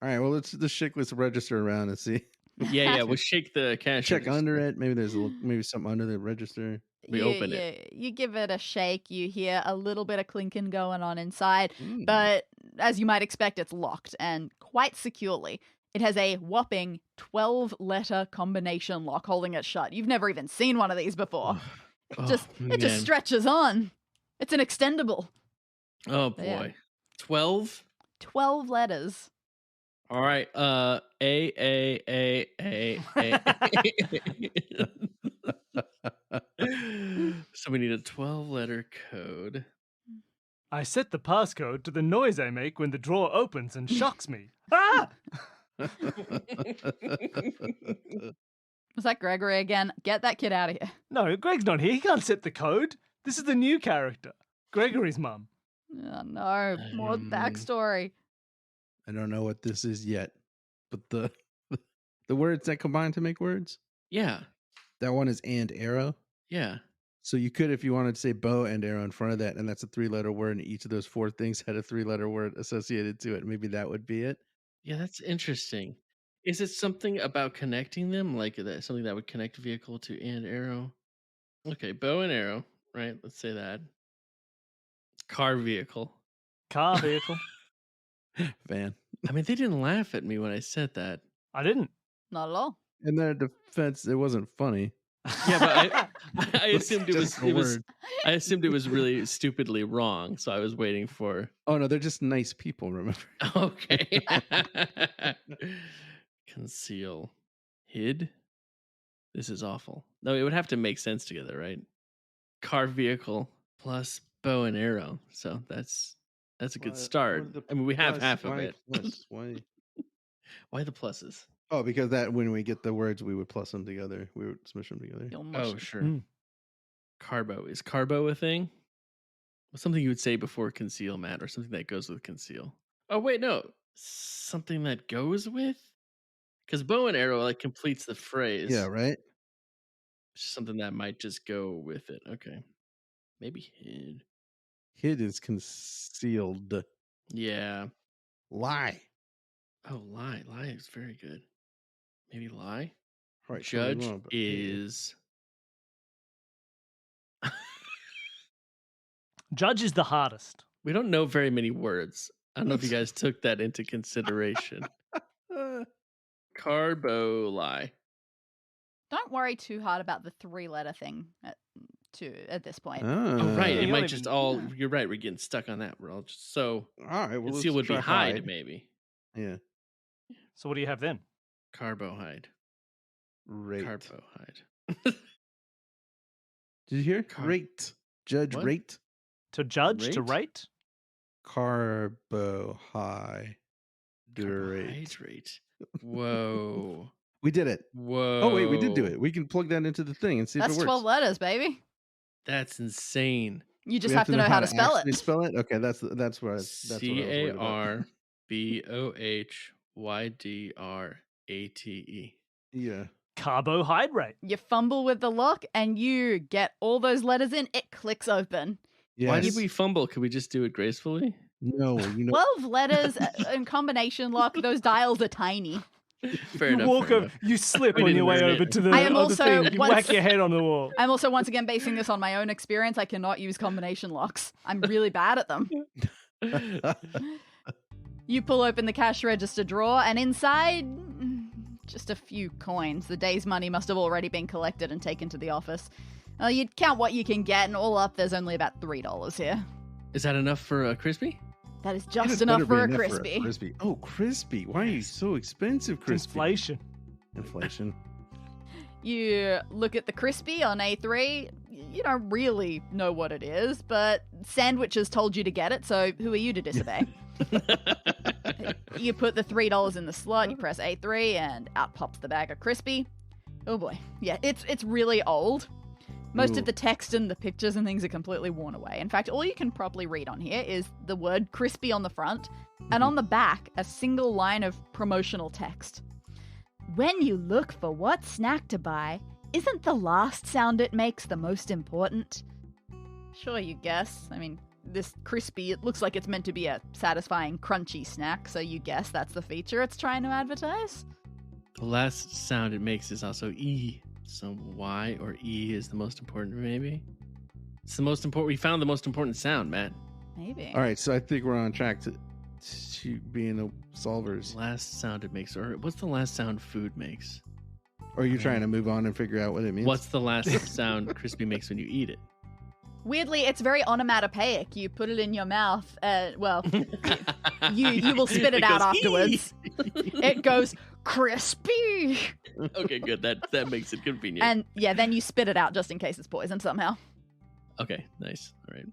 All right, well, let's shake this register around and see. Yeah. We'll shake the cash. Check register. under it. Maybe there's maybe something under the register. We open it. You give it a shake. You hear a little bit of clinking going on inside. Mm. But as you might expect, it's locked and quite securely. It has a whopping 12-letter combination lock holding it shut. You've never even seen one of these before. It just man. stretches on. It's an extendable. Oh boy. Yeah. 12? 12 letters. All right. A. So we need a 12-letter code. I set the passcode to the noise I make when the drawer opens and shocks me. Ah! Was that Gregory again? Get that kid out of here. No, Greg's not here. He can't set the code. This is the new character, Gregory's mum. Oh no, more backstory. I don't know what this is yet, but the words that combine to make words. Yeah. That one is and arrow. Yeah. So you could, if you wanted to say bow and arrow in front of that, and that's a 3-letter word, and each of those 4 things had a 3-letter word associated to it. Maybe that would be it. Yeah, that's interesting. Is it something about connecting them? Like that, something that would connect vehicle to and arrow? Okay, bow and arrow, right? Let's say that. Car vehicle. Car vehicle. Van. I mean, they didn't laugh at me when I said that. I didn't. Not at all. In their defense, it wasn't funny. Yeah, but I assumed Just a word. I assumed it was really stupidly wrong, so I was waiting for. Oh no, they're just nice people. Remember? Okay. Conceal. Hid. This is awful. No, it would have to make sense together, right? Car vehicle plus bow and arrow. So that's a good start. I mean, we have half of it. Why? Why the pluses? Oh, because that when we get the words, we would plus them together. We would smush them together. You'll mush Oh, it. sure. Mm. Carbo. Is carbo a thing? What's something you would say before conceal, Matt, or something that goes with conceal? Oh, wait, no. Something that goes with? Because bow and arrow like completes the phrase. Yeah, right. Something that might just go with it. Okay. Maybe hid. Hid is concealed. Yeah. Lie. Oh, lie. Lie is very good. Maybe lie. All right, totally Judge wrong, but- is. Judge is the hardest. We don't know very many words. I don't know if you guys took that into consideration. Carbo lie. Don't worry too hard about the 3-letter thing at this point. Oh, right. Yeah, It you might don't just even- all. yeah. You're right. We're getting stuck on that. We're all just so. All right. Well, Conceal would be try hide, maybe. Yeah. So what do you have then? Carbo hide. Rate. Carbo hide. Did you hear? Car- Rate. Judge What? rate. To judge, to Rate? rate? Carbohydrate. Carbohydrate. Whoa. We did it. Whoa. Oh wait, we did do it. We can plug that into the thing and see That's if it works. 12 letters, baby. That's insane. You just We have to know how to spell actually it. Spell it. Okay, that's where that's what I was worried about. CARBOHYDRATE. Yeah. Carbohydrate. You fumble with the lock and you get all those letters in. It clicks open. Yes. Why did we fumble? Could we just do it gracefully? No, 12 letters in combination lock. Those dials are tiny. Fair You enough. walk fair over, enough. you slip We on didn't your way learn over it. to the I am other also thing. You once- whack your head on the wall. I'm also once again basing this on my own experience. I cannot use combination locks. I'm really bad at them. You pull open the cash register drawer, and inside, just a few coins. The day's money must have already been collected and taken to the office. You'd count what you can get, and all up, there's only about $3 here. Is that enough for a crispy? That is It just better enough be for a enough crispy. crispy. Oh, crispy. Why are you so expensive, crispy? Inflation. Inflation. You look at the crispy on A3. You don't really know what it is, but Sandwiches told you to get it, so who are you to disobey? You put the $3 in the slot, you press A3, and out pops the bag of crispy. Oh boy. Yeah, it's really old. Most Ooh. of the text and the pictures and things are completely worn away. In fact, all you can properly read on here is the word crispy on the front, and on the back, a single line of promotional text. When you look for what snack to buy, isn't the last sound it makes the most important? Sure, you guess. I mean, this crispy, it looks like it's meant to be a satisfying, crunchy snack, so you guess that's the feature it's trying to advertise? The last sound it makes is also E. So Y or E is the most important, maybe? It's the most important. We found the most important sound, Matt. Maybe. All right, so I think we're on track to being the solvers. Last sound it makes, or what's the last sound food makes? Or are you trying to move on and figure out what it means? What's the last sound crispy makes when you eat it? Weirdly, it's very onomatopoeic. You put it in your mouth, well, you will spit it out afterwards. It goes crispy. Okay, good. That makes it convenient. And yeah, then you spit it out just in case it's poison somehow. Okay, nice. All right.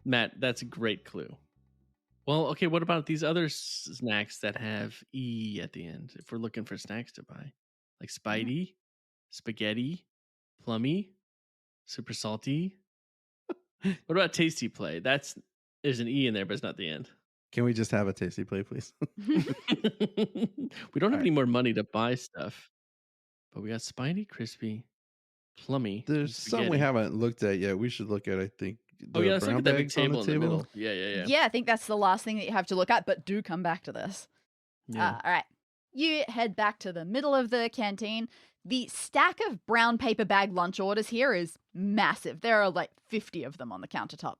Matt, that's a great clue. Well, okay, what about these other snacks that have E at the end? If we're looking for snacks to buy, like Spidey, Spaghetti, Plummy, Super Salty. What about Tasty Play? There's an E in there, but it's not the end. Can we just have a tasty play, please? We don't have any more money to buy stuff, but we got Spidey, Crispy, Plummy. There's some we haven't looked at yet. We should look at, I think. Oh yeah, let's look brown at that big bags on table in the middle. Yeah. Yeah, I think that's the last thing that you have to look at, but do come back to this. Yeah. All right. You head back to the middle of the canteen. The stack of brown paper bag lunch orders here is massive. There are like 50 of them on the countertop.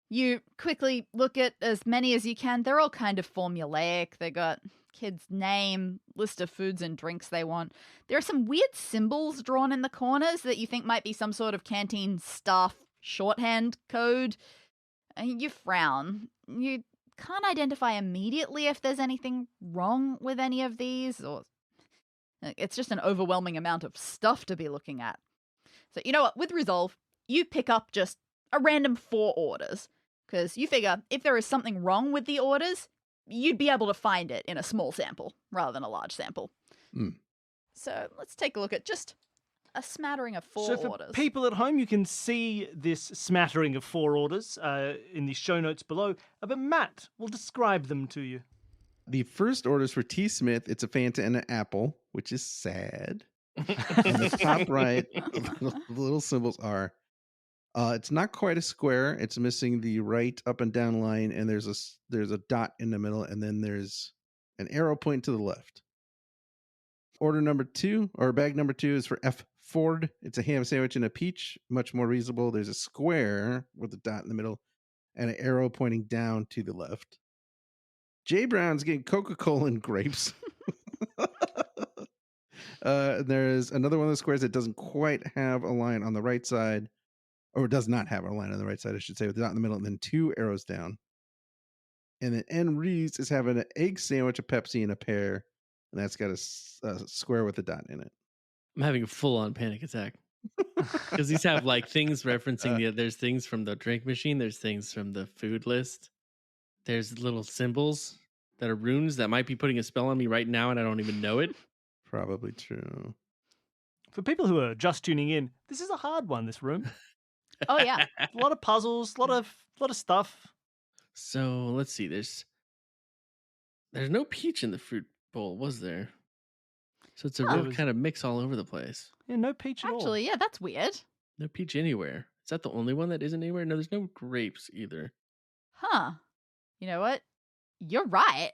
You quickly look at as many as you can. They're all kind of formulaic. They got kid's name, list of foods and drinks they want. There are some weird symbols drawn in the corners that you think might be some sort of canteen staff shorthand code. You frown. You can't identify immediately if there's anything wrong with any of these, or it's just an overwhelming amount of stuff to be looking at. So you know what? With resolve, you pick up just a random 4 orders, because you figure if there is something wrong with the orders, you'd be able to find it in a small sample rather than a large sample. So let's take a look at just a smattering of 4 so for orders. people at home, you can see this smattering of 4 orders in the show notes below. But Matt will describe them to you. The first order is for T. Smith. It's a Fanta and an apple, which is sad. And the top right, the little symbols are, it's not quite a square. It's missing the right up and down line, and there's a dot in the middle, and then there's an arrow point to the left. Order number 2, or bag number 2, is for F. Ford. It's a ham sandwich and a peach, much more reasonable. There's a square with a dot in the middle and an arrow pointing down to the left. J. Brown's getting Coca-Cola and grapes. There's another one of the squares that doesn't quite have a line on the right side, or does not have a line on the right side, I should say, with a dot in the middle and then 2 arrows down. And then N. Reeves is having an egg sandwich, a Pepsi, and a pear, and that's got a square with a dot in it. I'm having a full-on panic attack because these have like things referencing there's things from the drink machine, there's things from the food list, there's little symbols that are runes that might be putting a spell on me right now and I don't even know it. Probably true. For people who are just tuning in, this is a hard one, this room. Oh, yeah. A lot of puzzles, a lot of stuff. So let's see. There's no peach in the fruit bowl, was there? So it's a real kind of mix all over the place. Yeah, no peach at all. Actually, yeah, that's weird. No peach anywhere. Is that the only one that isn't anywhere? No, there's no grapes either. Huh. You know what? You're right.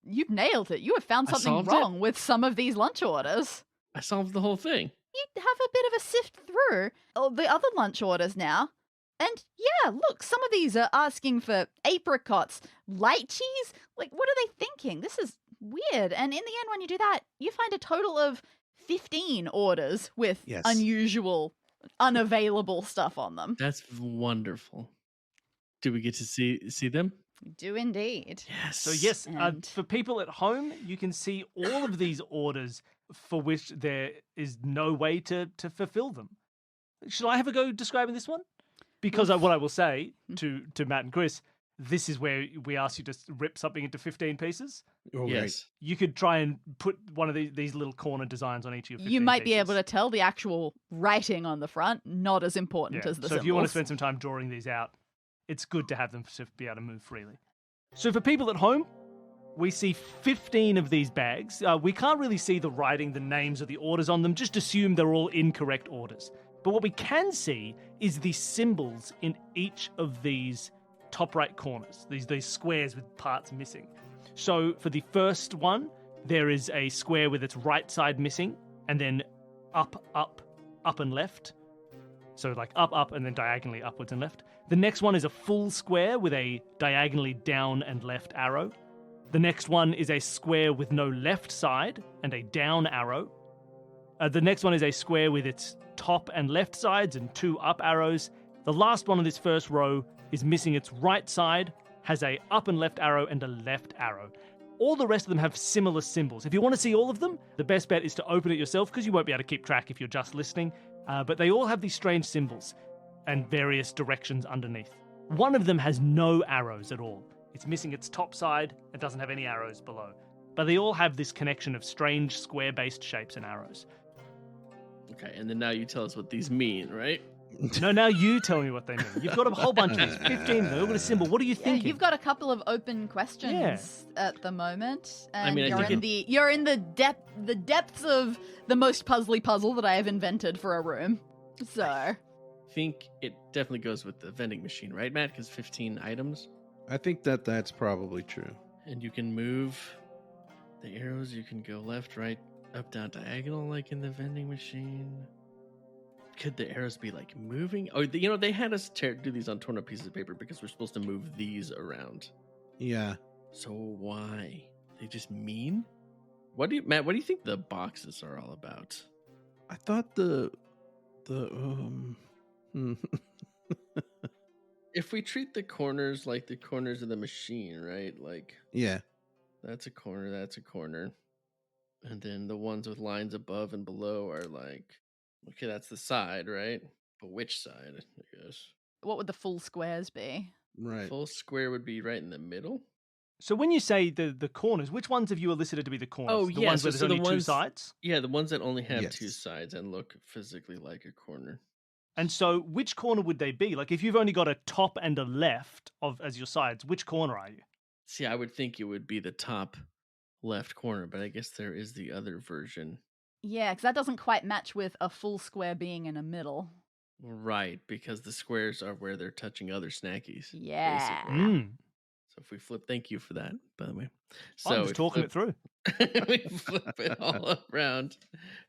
You've nailed it. You have found I something solved wrong with some of these lunch orders. I solved the whole thing. You have a bit of a sift through the other lunch orders now. And yeah, look, some of these are asking for apricots, light cheese. Like, what are they thinking? This is weird. And in the end, when you do that, you find a total of 15 orders with unusual, unavailable stuff on them. That's wonderful. Do we get to see them? We do indeed. Yes. So yes, And- for people at home, you can see all of these orders for which there is no way to fulfill them. Should I have a go describing this one? Because what I will say to Matt and Chris, this is where we ask you to rip something into 15 pieces. Oh, right. Yes. You could try and put one of these little corner designs on each of your 15 You might be pieces. able to tell the actual writing on the front, not as important Yeah. as the So symbols. if you want to spend some time drawing these out, it's good to have them to be able to move freely. So for people at home, we see 15 of these bags. We can't really see the writing, the names, or the orders on them. Just assume they're all incorrect orders. But what we can see is the symbols in each of these top right corners, these squares with parts missing. So for the first one, there is a square with its right side missing, and then up, and left. So like up, and then diagonally upwards and left. The next one is a full square with a diagonally down and left arrow. The next one is a square with no left side and a down arrow. The next one is a square with its top and left sides and 2 up arrows. The last one on this first row is missing its right side, has a up and left arrow and a left arrow. All the rest of them have similar symbols. If you want to see all of them, the best bet is to open it yourself because you won't be able to keep track if you're just listening. But they all have these strange symbols and various directions underneath. One of them has no arrows at all. It's missing its top side and doesn't have any arrows below. But they all have this connection of strange square-based shapes and arrows. Okay, and then now you tell us what these mean, right? No, now you tell me what they mean. You've got a whole bunch of these, 15 of them, all with a symbol. What are you Yeah, thinking? you've got a couple of open questions at the moment, and mean, I think you're in the depths of the most puzzly puzzle that I have invented for a room. So I think it definitely goes with the vending machine, right, Matt? Because 15 items, I think that's probably true. and you can move the arrows. You can go left, right, up, down, diagonal, like in the vending machine. Could the arrows be like moving? Oh, they had us do these on torn up pieces of paper because we're supposed to move these around. Yeah. So why? They just mean? Matt, what do you think the boxes are all about? I thought the If we treat the corners like the corners of the machine, right? Like yeah. that's a corner. And then the ones with lines above and below are like, okay, that's the side, right? But which side, I guess? what would the full squares be? Right. Full square would be right in the middle. So when you say the corners, which ones have you elicited to be the corners? Oh, the yeah, ones where so there's only the two ones- sides? Yeah, the ones that only have 2 Yes. sides and look physically like a corner. And so which corner would they be? Like if you've only got a top and a left as your sides, which corner are you? See, I would think it would be the top left corner, but I guess there is the other version. Yeah, because that doesn't quite match with a full square being in a middle. Right, because the squares are where they're touching other snackies. Yeah. basically. Mm. So if we flip, thank you for that, by the way. I'm So just talking it through. we flip it all around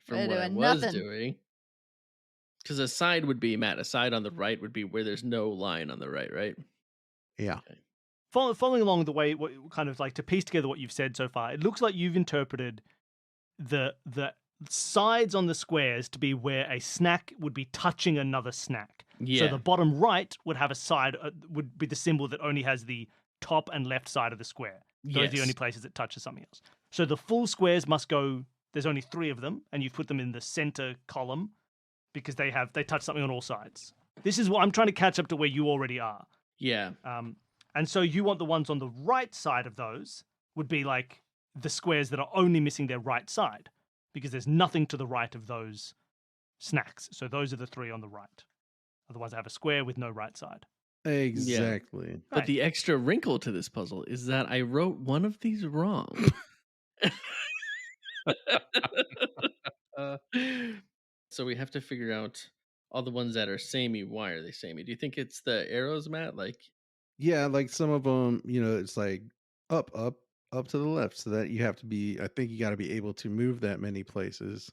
from We're what I doing was nothing. doing. Because a side would be, Matt, a side on the right would be where there's no line on the right? Yeah. Following along the way, kind of like to piece together what you've said so far, it looks like you've interpreted the sides on the squares to be where a snack would be touching another snack. Yeah. So the bottom right would have a side, would be the symbol that only has the top and left side of the square. Those are the Yes. only places it touches something else. So the full squares must go, there's only 3 of them, and you've put them in the center column because they touch something on all sides. This is what I'm trying to catch up to where you already are. Yeah. And so you want the ones on the right side of those would be like the squares that are only missing their right side because there's nothing to the right of those snacks. So those are the 3 on the right. Otherwise, I have a square with no right side. Exactly. But Right. the extra wrinkle to this puzzle is that I wrote one of these wrong. So we have to figure out all the ones that are samey. Why are they samey? Do you think it's the arrows, Matt? Like, Yeah, like some of them, it's like up to the left, so that you have to be. I think you got to be able to move that many places.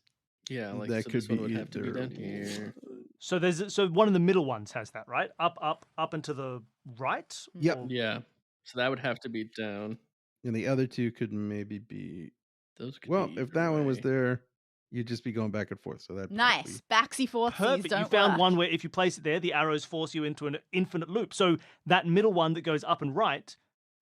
yeah, like that so could this one be would have to be either down here. So one of the middle ones has that, right? Up and to the right? Yep. Or- Yeah, so that would have to be down. And the other 2 could maybe be. Those could Well, be if that one was right. there, you'd just be going back and forth. So that Nice. Backsy forthsies Perfect. don't You found work. one where if you place it there, the arrows force you into an infinite loop. So that middle one that goes up and right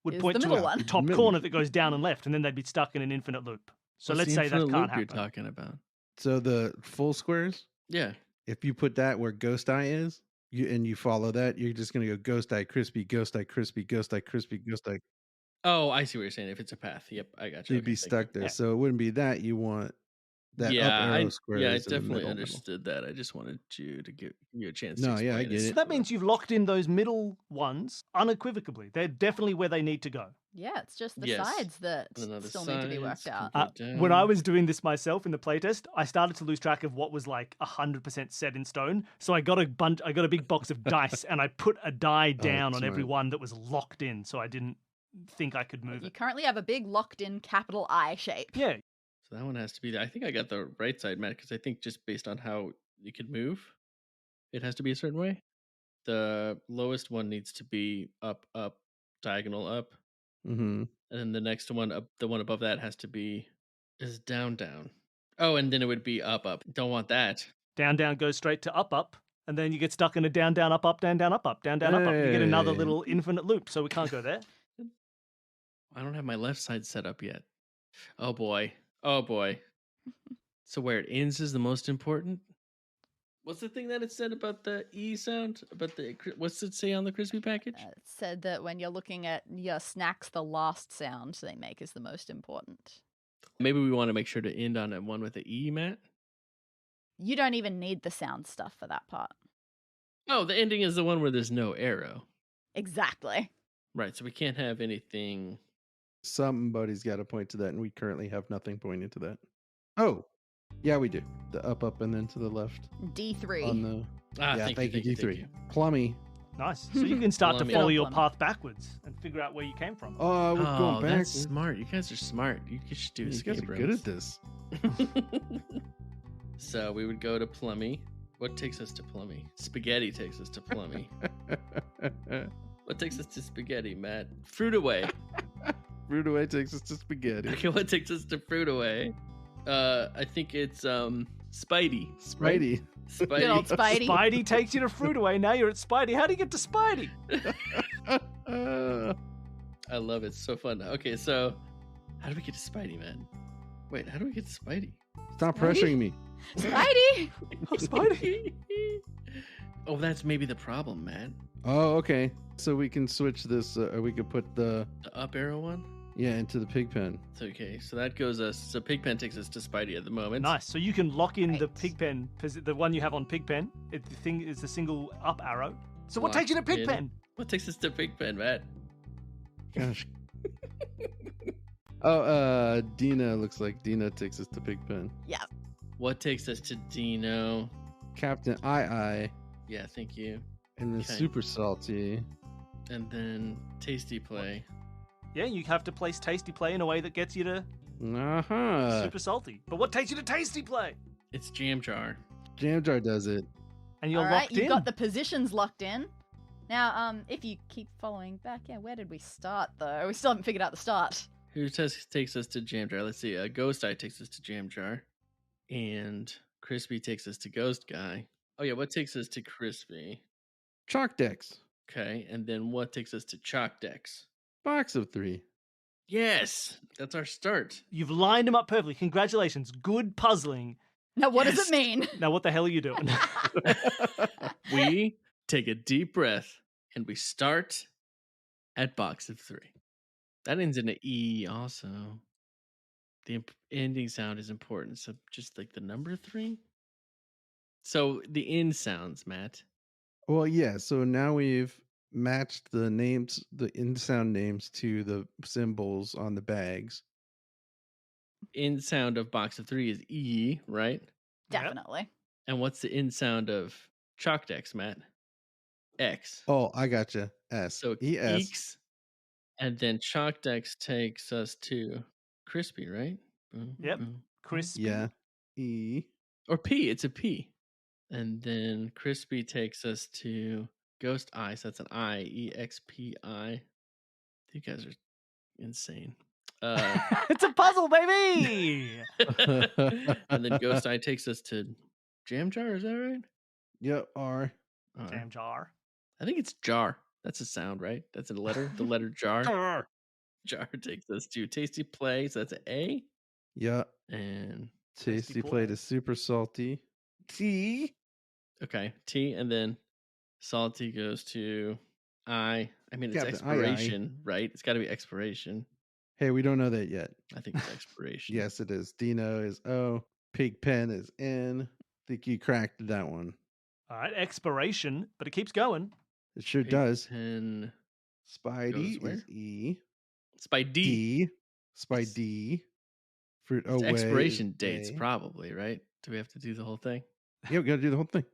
would Is point the to middle a one. top Middle. corner that goes down and left, and then they'd be stuck in an infinite loop. So What's let's the say that infinite can't loop happen. you're talking about. So the full squares, Yeah. if you put that where Ghost Eye is, you follow that, you're just gonna go ghost eye crispy, ghost eye crispy, ghost eye crispy, ghost eye. Oh, I see what you're saying. If it's a path. Yep, I got you. You'd Okay, be thank you. stuck there. Yeah. So it wouldn't be that. You want that up Yeah, arrow I squares in the definitely middle. understood that. I just wanted you to give you a chance to No, yeah, I explain get So it. that means you've locked in those middle ones unequivocally. They're definitely where they need to go. Yeah, it's just the Yes. sides that And then the still need to be sides worked can out. go When I down. was doing this myself in the playtest, I started to lose track of what was like 100% set in stone. So I got a big box of dice, and I put a die down on every smart. one that was locked in, so I didn't think I could move You it. currently have a big locked-in capital I shape. Yeah, So that one has to be. I think I got the right side, Matt, because I think just based on how you could move, it has to be a certain way. The lowest one needs to be up, up, diagonal up, Mm-hmm. and then the next one up, the one above that has to be is down, down. Oh, and then it would be up, up. Don't want that. down, down goes straight to up, up, and then you get stuck in a down, down, up, up, down, down, up, up, down, down, up, up. You get another Hey. little infinite loop, so we can't go there. I don't have my left side set up yet. Oh boy. Oh boy. So where it ends is the most important. What's the thing that it said about the E sound? About the what's it say on the crispy package? It said that when you're looking at your snacks, the last sound they make is the most important. Maybe we want to make sure to end on a one with the E, Matt. You don't even need the sound stuff for that part. Oh, the ending is the one where there's no arrow. Exactly. Right, so we can't have anything. Somebody's got to point to that, and we currently have nothing pointing to that. Oh, yeah, we do. The up, up, and then to the left D3. on the. Ah, yeah, thank you, D3. thank you. Plummy. Nice. So you can start to Plummy. follow Good your old plummy. path backwards and figure out where you came from. Oh, we're going back. That's smart. You guys are smart. You should do You escape guys are rooms. good at this. So we would go to Plummy. What takes us to Plummy? Spaghetti takes us to Plummy. What takes us to spaghetti, Matt? Fruit away. Fruit away takes us to spaghetti. Okay, what takes us to fruit away? I think it's Spidey. Spidey. Spidey. Good old Spidey. Spidey takes you to fruit away. Now you're at Spidey. How do you get to Spidey? I love it. So fun. Okay, so how do we get to Spidey, man? Wait, how do we get to Spidey? Stop Spidey? pressuring me. Spidey! Oh, Spidey. Oh, that's maybe the problem, man. Oh, okay. So we can switch this, or we could put the The up arrow one. into the pig pen. Okay, so that goes us. So Pigpen takes us to Spidey at the moment. Nice. So you can lock in the Right. Pigpen, the one you have on Pigpen. The thing is a single up arrow. So what Locked takes you to in. Pigpen? What takes us to Pigpen, Matt? Gosh. Oh, Dina looks like Dina takes us to pig pen. What takes us to Dino? Captain I, Yeah, thank you. and then Okay. super salty. And then Tasty Play. Yeah, you have to place Tasty Play in a way that gets you to Uh-huh. super salty. But what takes you to Tasty Play? It's Jam Jar. Jam jar does it. And you're All right, locked you've in. got the positions locked in. Now, if you keep following back, where did we start though? We still haven't figured out the start. Who takes us to Jam Jar? Let's see. Ghost Eye takes us to Jam Jar. And Crispy takes us to Ghost Guy. Oh, yeah. What takes us to Crispy? Chalk decks. Okay. And then what takes us to Chalk Decks? Box of 3. Yes. That's our start. You've lined them up perfectly. Congratulations. Good puzzling. Now, what does Yes. it mean? Now, what the hell are you doing? We take a deep breath and we start at box of 3. That ends in an E also. The ending sound is important. So just like the number 3. So the end sounds, Matt. Well, yeah. So now we've matched the names, the in sound names to the symbols on the bags. End sound of box of 3 is E, right? Definitely. And what's the end sound of Chalk Decks, Matt? X. Oh, I gotcha. S. So ES. Eeks. And then Chalk Decks takes us to Crispy, right? Boom, Yep. boom. Crispy. Yeah. E. Or P. It's a P. And then Crispy takes us to Ghost Eye. So that's an I. EXPI. You guys are insane. It's a puzzle, baby. And then Ghost Eye takes us to Jam Jar. Is that right? Yep. R. Jam jar. I think it's jar. That's a sound, right? That's a letter. The letter jar. Jar takes us to Tasty Play. So that's an A. Yeah. And Tasty play. plate is super salty. T. okay, T. And then Salty goes to I. I mean, it's Captain expiration, right? It's got to be expiration. Hey, we don't know that yet. I think it's expiration. Yes, it is. Dino is O. Pigpen is N. Think you cracked that one. All right, expiration, but it keeps going. It sure does. Pigpen Spidey goes where? is E. It's by D. D. Spidey. Fruit It's away. expiration is dates, A. probably, right? Do we have to do the whole thing? Yeah, we got to do the whole thing.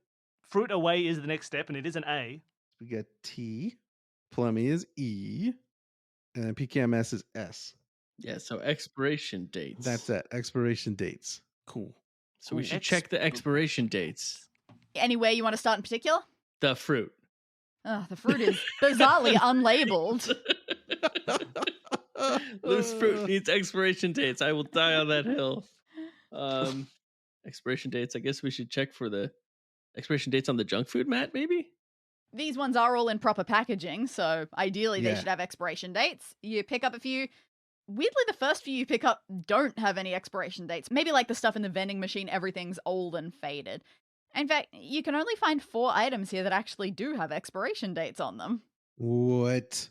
Fruit away is the next step, and it is an A. We got T. Plummy is E. And then PKMS is S. Yeah, so expiration dates. That's it. Expiration dates. Cool. So we should check the expiration dates. Anywhere you want to start in particular? The fruit. The fruit is bizarrely unlabeled. Loose fruit needs expiration dates. I will die on that hill. Expiration dates. I guess we should check for the expiration dates on the junk food, Matt, maybe? These ones are all in proper packaging, so ideally they Yeah. should have expiration dates. You pick up a few. Weirdly, the first few you pick up don't have any expiration dates. Maybe like the stuff in the vending machine, everything's old and faded. In fact, you can only find 4 items here that actually do have expiration dates on them. What?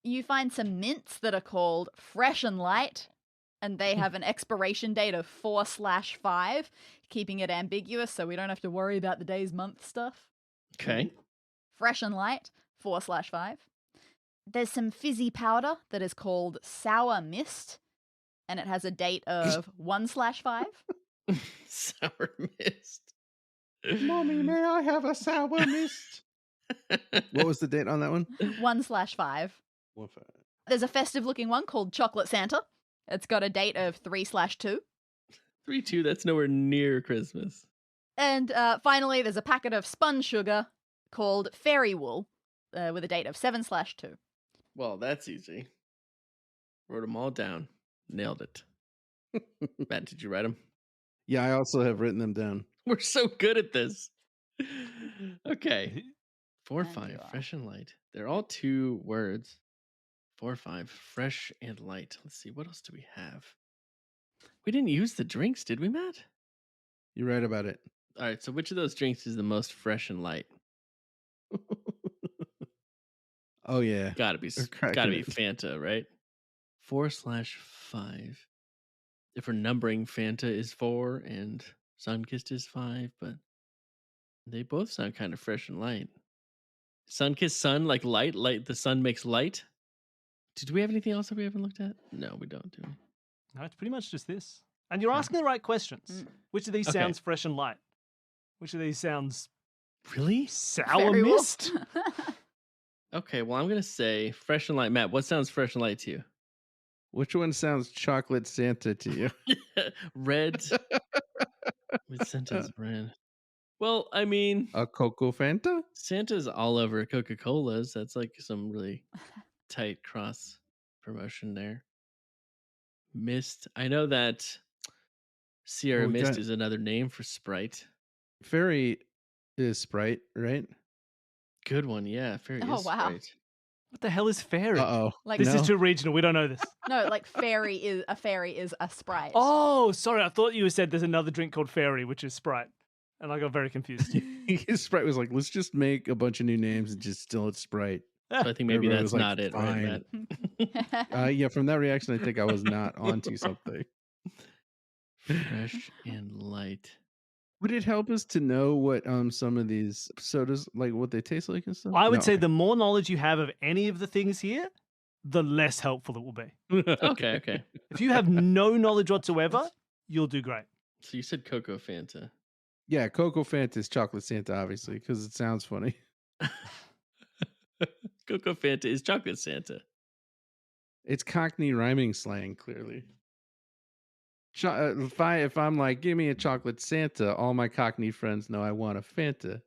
You find some mints that are called Fresh and Light, and they have an expiration date of 4/5, keeping it ambiguous so we don't have to worry about the days, month stuff. Okay. Fresh and Light, 4/5. There's some fizzy powder that is called Sour Mist, and it has a date of 1/5. Sour mist. Mommy, may I have a sour mist? What was the date on that one? 1/5. 1/5. There's a festive looking one called Chocolate Santa. It's got a date of 3/2. 3-2, that's nowhere near Christmas. And finally, there's a packet of spun sugar called Fairy Wool with a date of 7/2. Well, that's easy. Wrote them all down. Nailed it. Matt, did you write them? Yeah, I also have written them down. We're so good at this. Okay. 4, And 5, you are. fresh and light. They're all 2 words. 4, 5, fresh and light. Let's see, what else do we have? We didn't use the drinks, did we, Matt? You're right about it. All right, so which of those drinks is the most fresh and light? Oh yeah. Gotta be Or cracking gotta be it. Fanta, right? 4/5. If we're numbering, Fanta is 4 and Sunkissed is 5, but they both sound kind of fresh and light. Sunkissed, sun, like light, the sun makes light. Did we have anything else that we haven't looked at? No, we don't, do we? No, it's pretty much just this. And you're asking the right questions. Which of these Okay. sounds fresh and light? Which of these sounds Really? sour Fairy Wool. mist? Okay, well, I'm going to say fresh and light. Matt, what sounds fresh and light to you? Which one sounds chocolate Santa to you? Red. With Santa's brand. Well, I mean, A Cocoa Fanta? Santa's all over Coca-Cola's. That's like some really tight cross promotion there. Mist. I know that Sierra we Mist got- is another name for Sprite. Fairy is Sprite, right? Good one, yeah. Fairy Oh, is wow. Sprite. What the hell is fairy? Uh-oh. Like This is No. too regional. We don't know this. no, like fairy is a Sprite. Oh, sorry. I thought you said there's another drink called fairy, which is Sprite. And I got very confused. Sprite was like, let's just make a bunch of new names and just still it's Sprite. So I think maybe Everybody that's was like, not it, right, fine. Matt? Yeah, from that reaction, I think I was not onto something. Fresh and light. Would it help us to know what some of these sodas, like what they taste like and stuff? I would No, say okay. the more knowledge you have of any of the things here, the less helpful it will be. Okay. If you have no knowledge whatsoever, you'll do great. So you said Cocoa Fanta. Yeah, Cocoa Fanta is chocolate Santa, obviously, because it sounds funny. Cocoa Fanta is chocolate Santa. It's Cockney rhyming slang, clearly. If I'm like, give me a chocolate Santa, all my Cockney friends know I want a Fanta.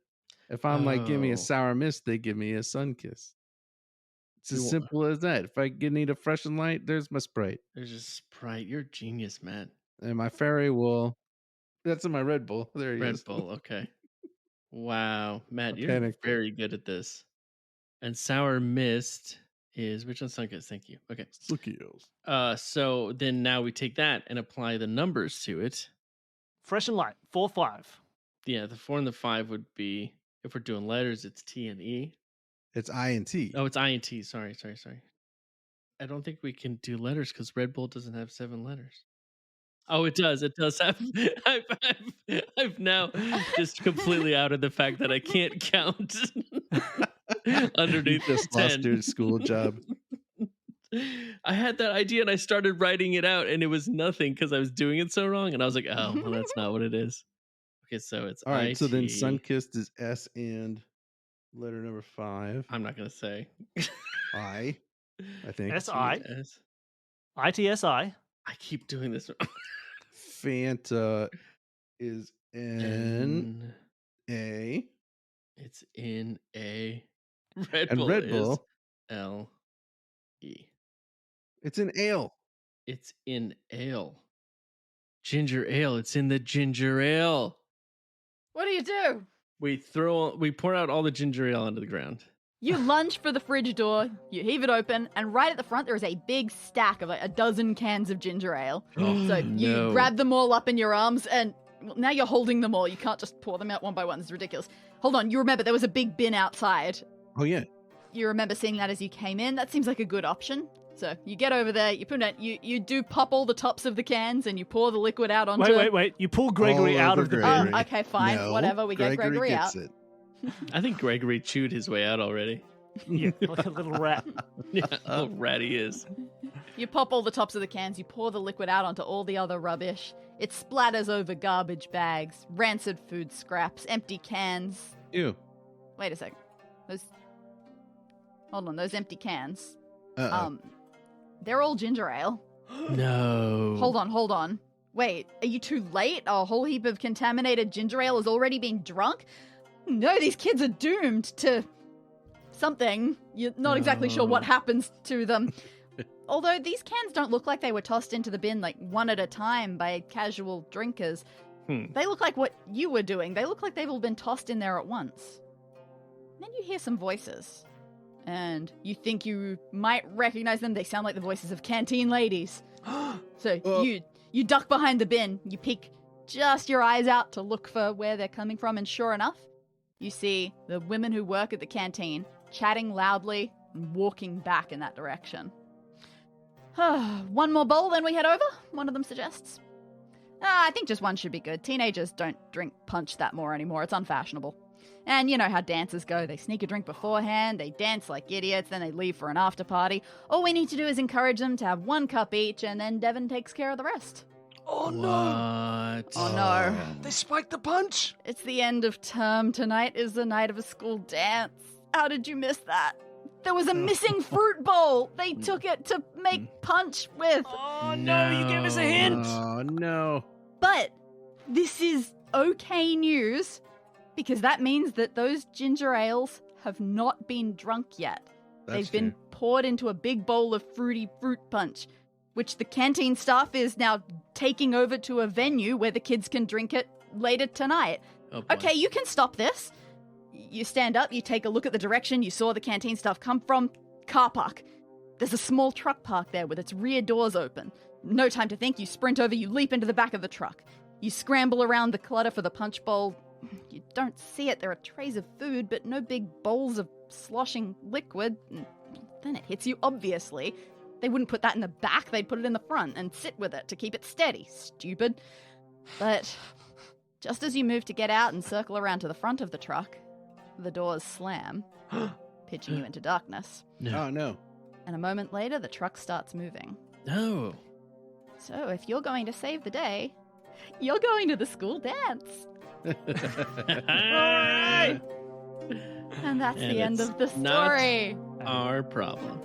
If I'm like, give me Oh. a sour mist, they give me a Sunkiss. It's as You wa- simple as that. If I need a fresh and light, there's my Sprite. There's just Sprite. You're a genius, Matt. And my Fairy Wool. That's in my Red Bull. There he Red is. Bull. Okay. Wow, Matt, A you're panic. very good at this. And Sour Mist is which one's Sunkissed? Thank you. Okay. Sukios. So then now we take that and apply the numbers to it. Fresh and light, 4-5. Yeah, the 4 and the 5 would be If we're doing letters, it's T and E. It's I and T. Oh, it's I and T. Sorry. I don't think we can do letters because Red Bull doesn't have 7 letters. Oh, it does. It does have. I've now just completely outed the fact that I can't count underneath this Just lost 10. your school job. I had that idea and I started writing it out and it was nothing because I was doing it so wrong. And I was like, oh, well, that's not what it is. Okay, so it's All right. IT. So then Sunkissed is S and letter number 5. I'm not going to say. I think. S-I. S. ITSI. I keep doing this. Fanta is N A. It's in A. Red And Bull Red is Bull. L E. It's an ale. It's in ale. Ginger ale. It's in the ginger ale. What do? We pour out all the ginger ale onto the ground. You lunge for the fridge door, you heave it open, and right at the front there is a big stack of like a dozen cans of ginger ale. So you no. grab them all up in your arms, and now you're holding them all. You can't just pour them out one by one. It's ridiculous. Hold on, you remember there was a big bin outside. Oh, yeah. You remember seeing that as you came in. That seems like a good option. So you get over there, you put it, you do pop all the tops of the cans, and you pour the liquid out onto... Wait. You pull Gregory All out over of the Gregory. bin. Oh, okay, fine. No, Whatever. We get Gregory gets out. it. I think Gregory chewed his way out already. Yeah, like a little rat. Yeah, how rat he is. You pop all the tops of the cans, you pour the liquid out onto all the other rubbish. It splatters over garbage bags, rancid food scraps, empty cans. Ew. Wait a second. Hold on, those empty cans. Uh-oh. They're all ginger ale. No. Hold on. Wait, are you too late? A whole heap of contaminated ginger ale has already been drunk? No, these kids are doomed to something. You're not exactly sure what happens to them. Although these cans don't look like they were tossed into the bin like one at a time by casual drinkers. They look like what you were doing. They look like they've all been tossed in there at once. Then you hear some voices. And you think you might recognize them. They sound like the voices of canteen ladies. So you duck behind the bin. You peek just your eyes out to look for where they're coming from. And sure enough, you see the women who work at the canteen chatting loudly and walking back in that direction. One more bowl, then we head over, one of them suggests. I think just one should be good. Teenagers don't drink punch that more anymore. It's unfashionable. And you know how dances go. They sneak a drink beforehand, they dance like idiots, then they leave for an after party. All we need to do is encourage them to have 1 cup each, and then Devon takes care of the rest. Oh, no. What? Oh no. They spiked the punch. It's the end of term. Tonight is the night of a school dance. How did you miss that? There was a missing fruit bowl. They took it to make punch with. Oh, no. You gave us a hint. Oh, no. But this is okay news, because that means that those ginger ales have not been drunk yet. They've been poured into a big bowl of fruity fruit punch, which the canteen staff is now taking over to a venue where the kids can drink it later tonight. Oh, boy. Okay, you can stop this. You stand up, you take a look at the direction you saw the canteen staff come from. Car park. There's a small truck parked there with its rear doors open. No time to think, you sprint over, you leap into the back of the truck. You scramble around the clutter for the punch bowl. You don't see it, there are trays of food, but no big bowls of sloshing liquid. Then it hits you, obviously. They wouldn't put that in the back, they'd put it in the front and sit with it to keep it steady. Stupid. But just as you move to get out and circle around to the front of the truck, the doors slam, pitching you into darkness. Oh, no. And a moment later, the truck starts moving. No. So if you're going to save the day, you're going to the school dance. Alright. And that's And the end it's of the not- story. Our problem.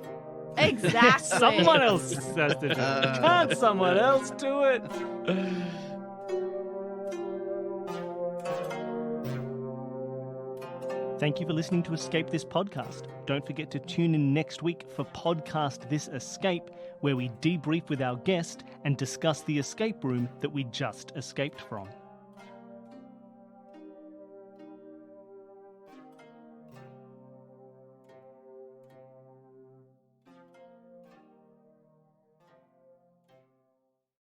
Exactly. Someone else has to do it. Can't someone else do it? Thank you for listening to Escape This Podcast. Don't forget to tune in next week for Podcast This Escape, where we debrief with our guest and discuss the escape room that we just escaped from.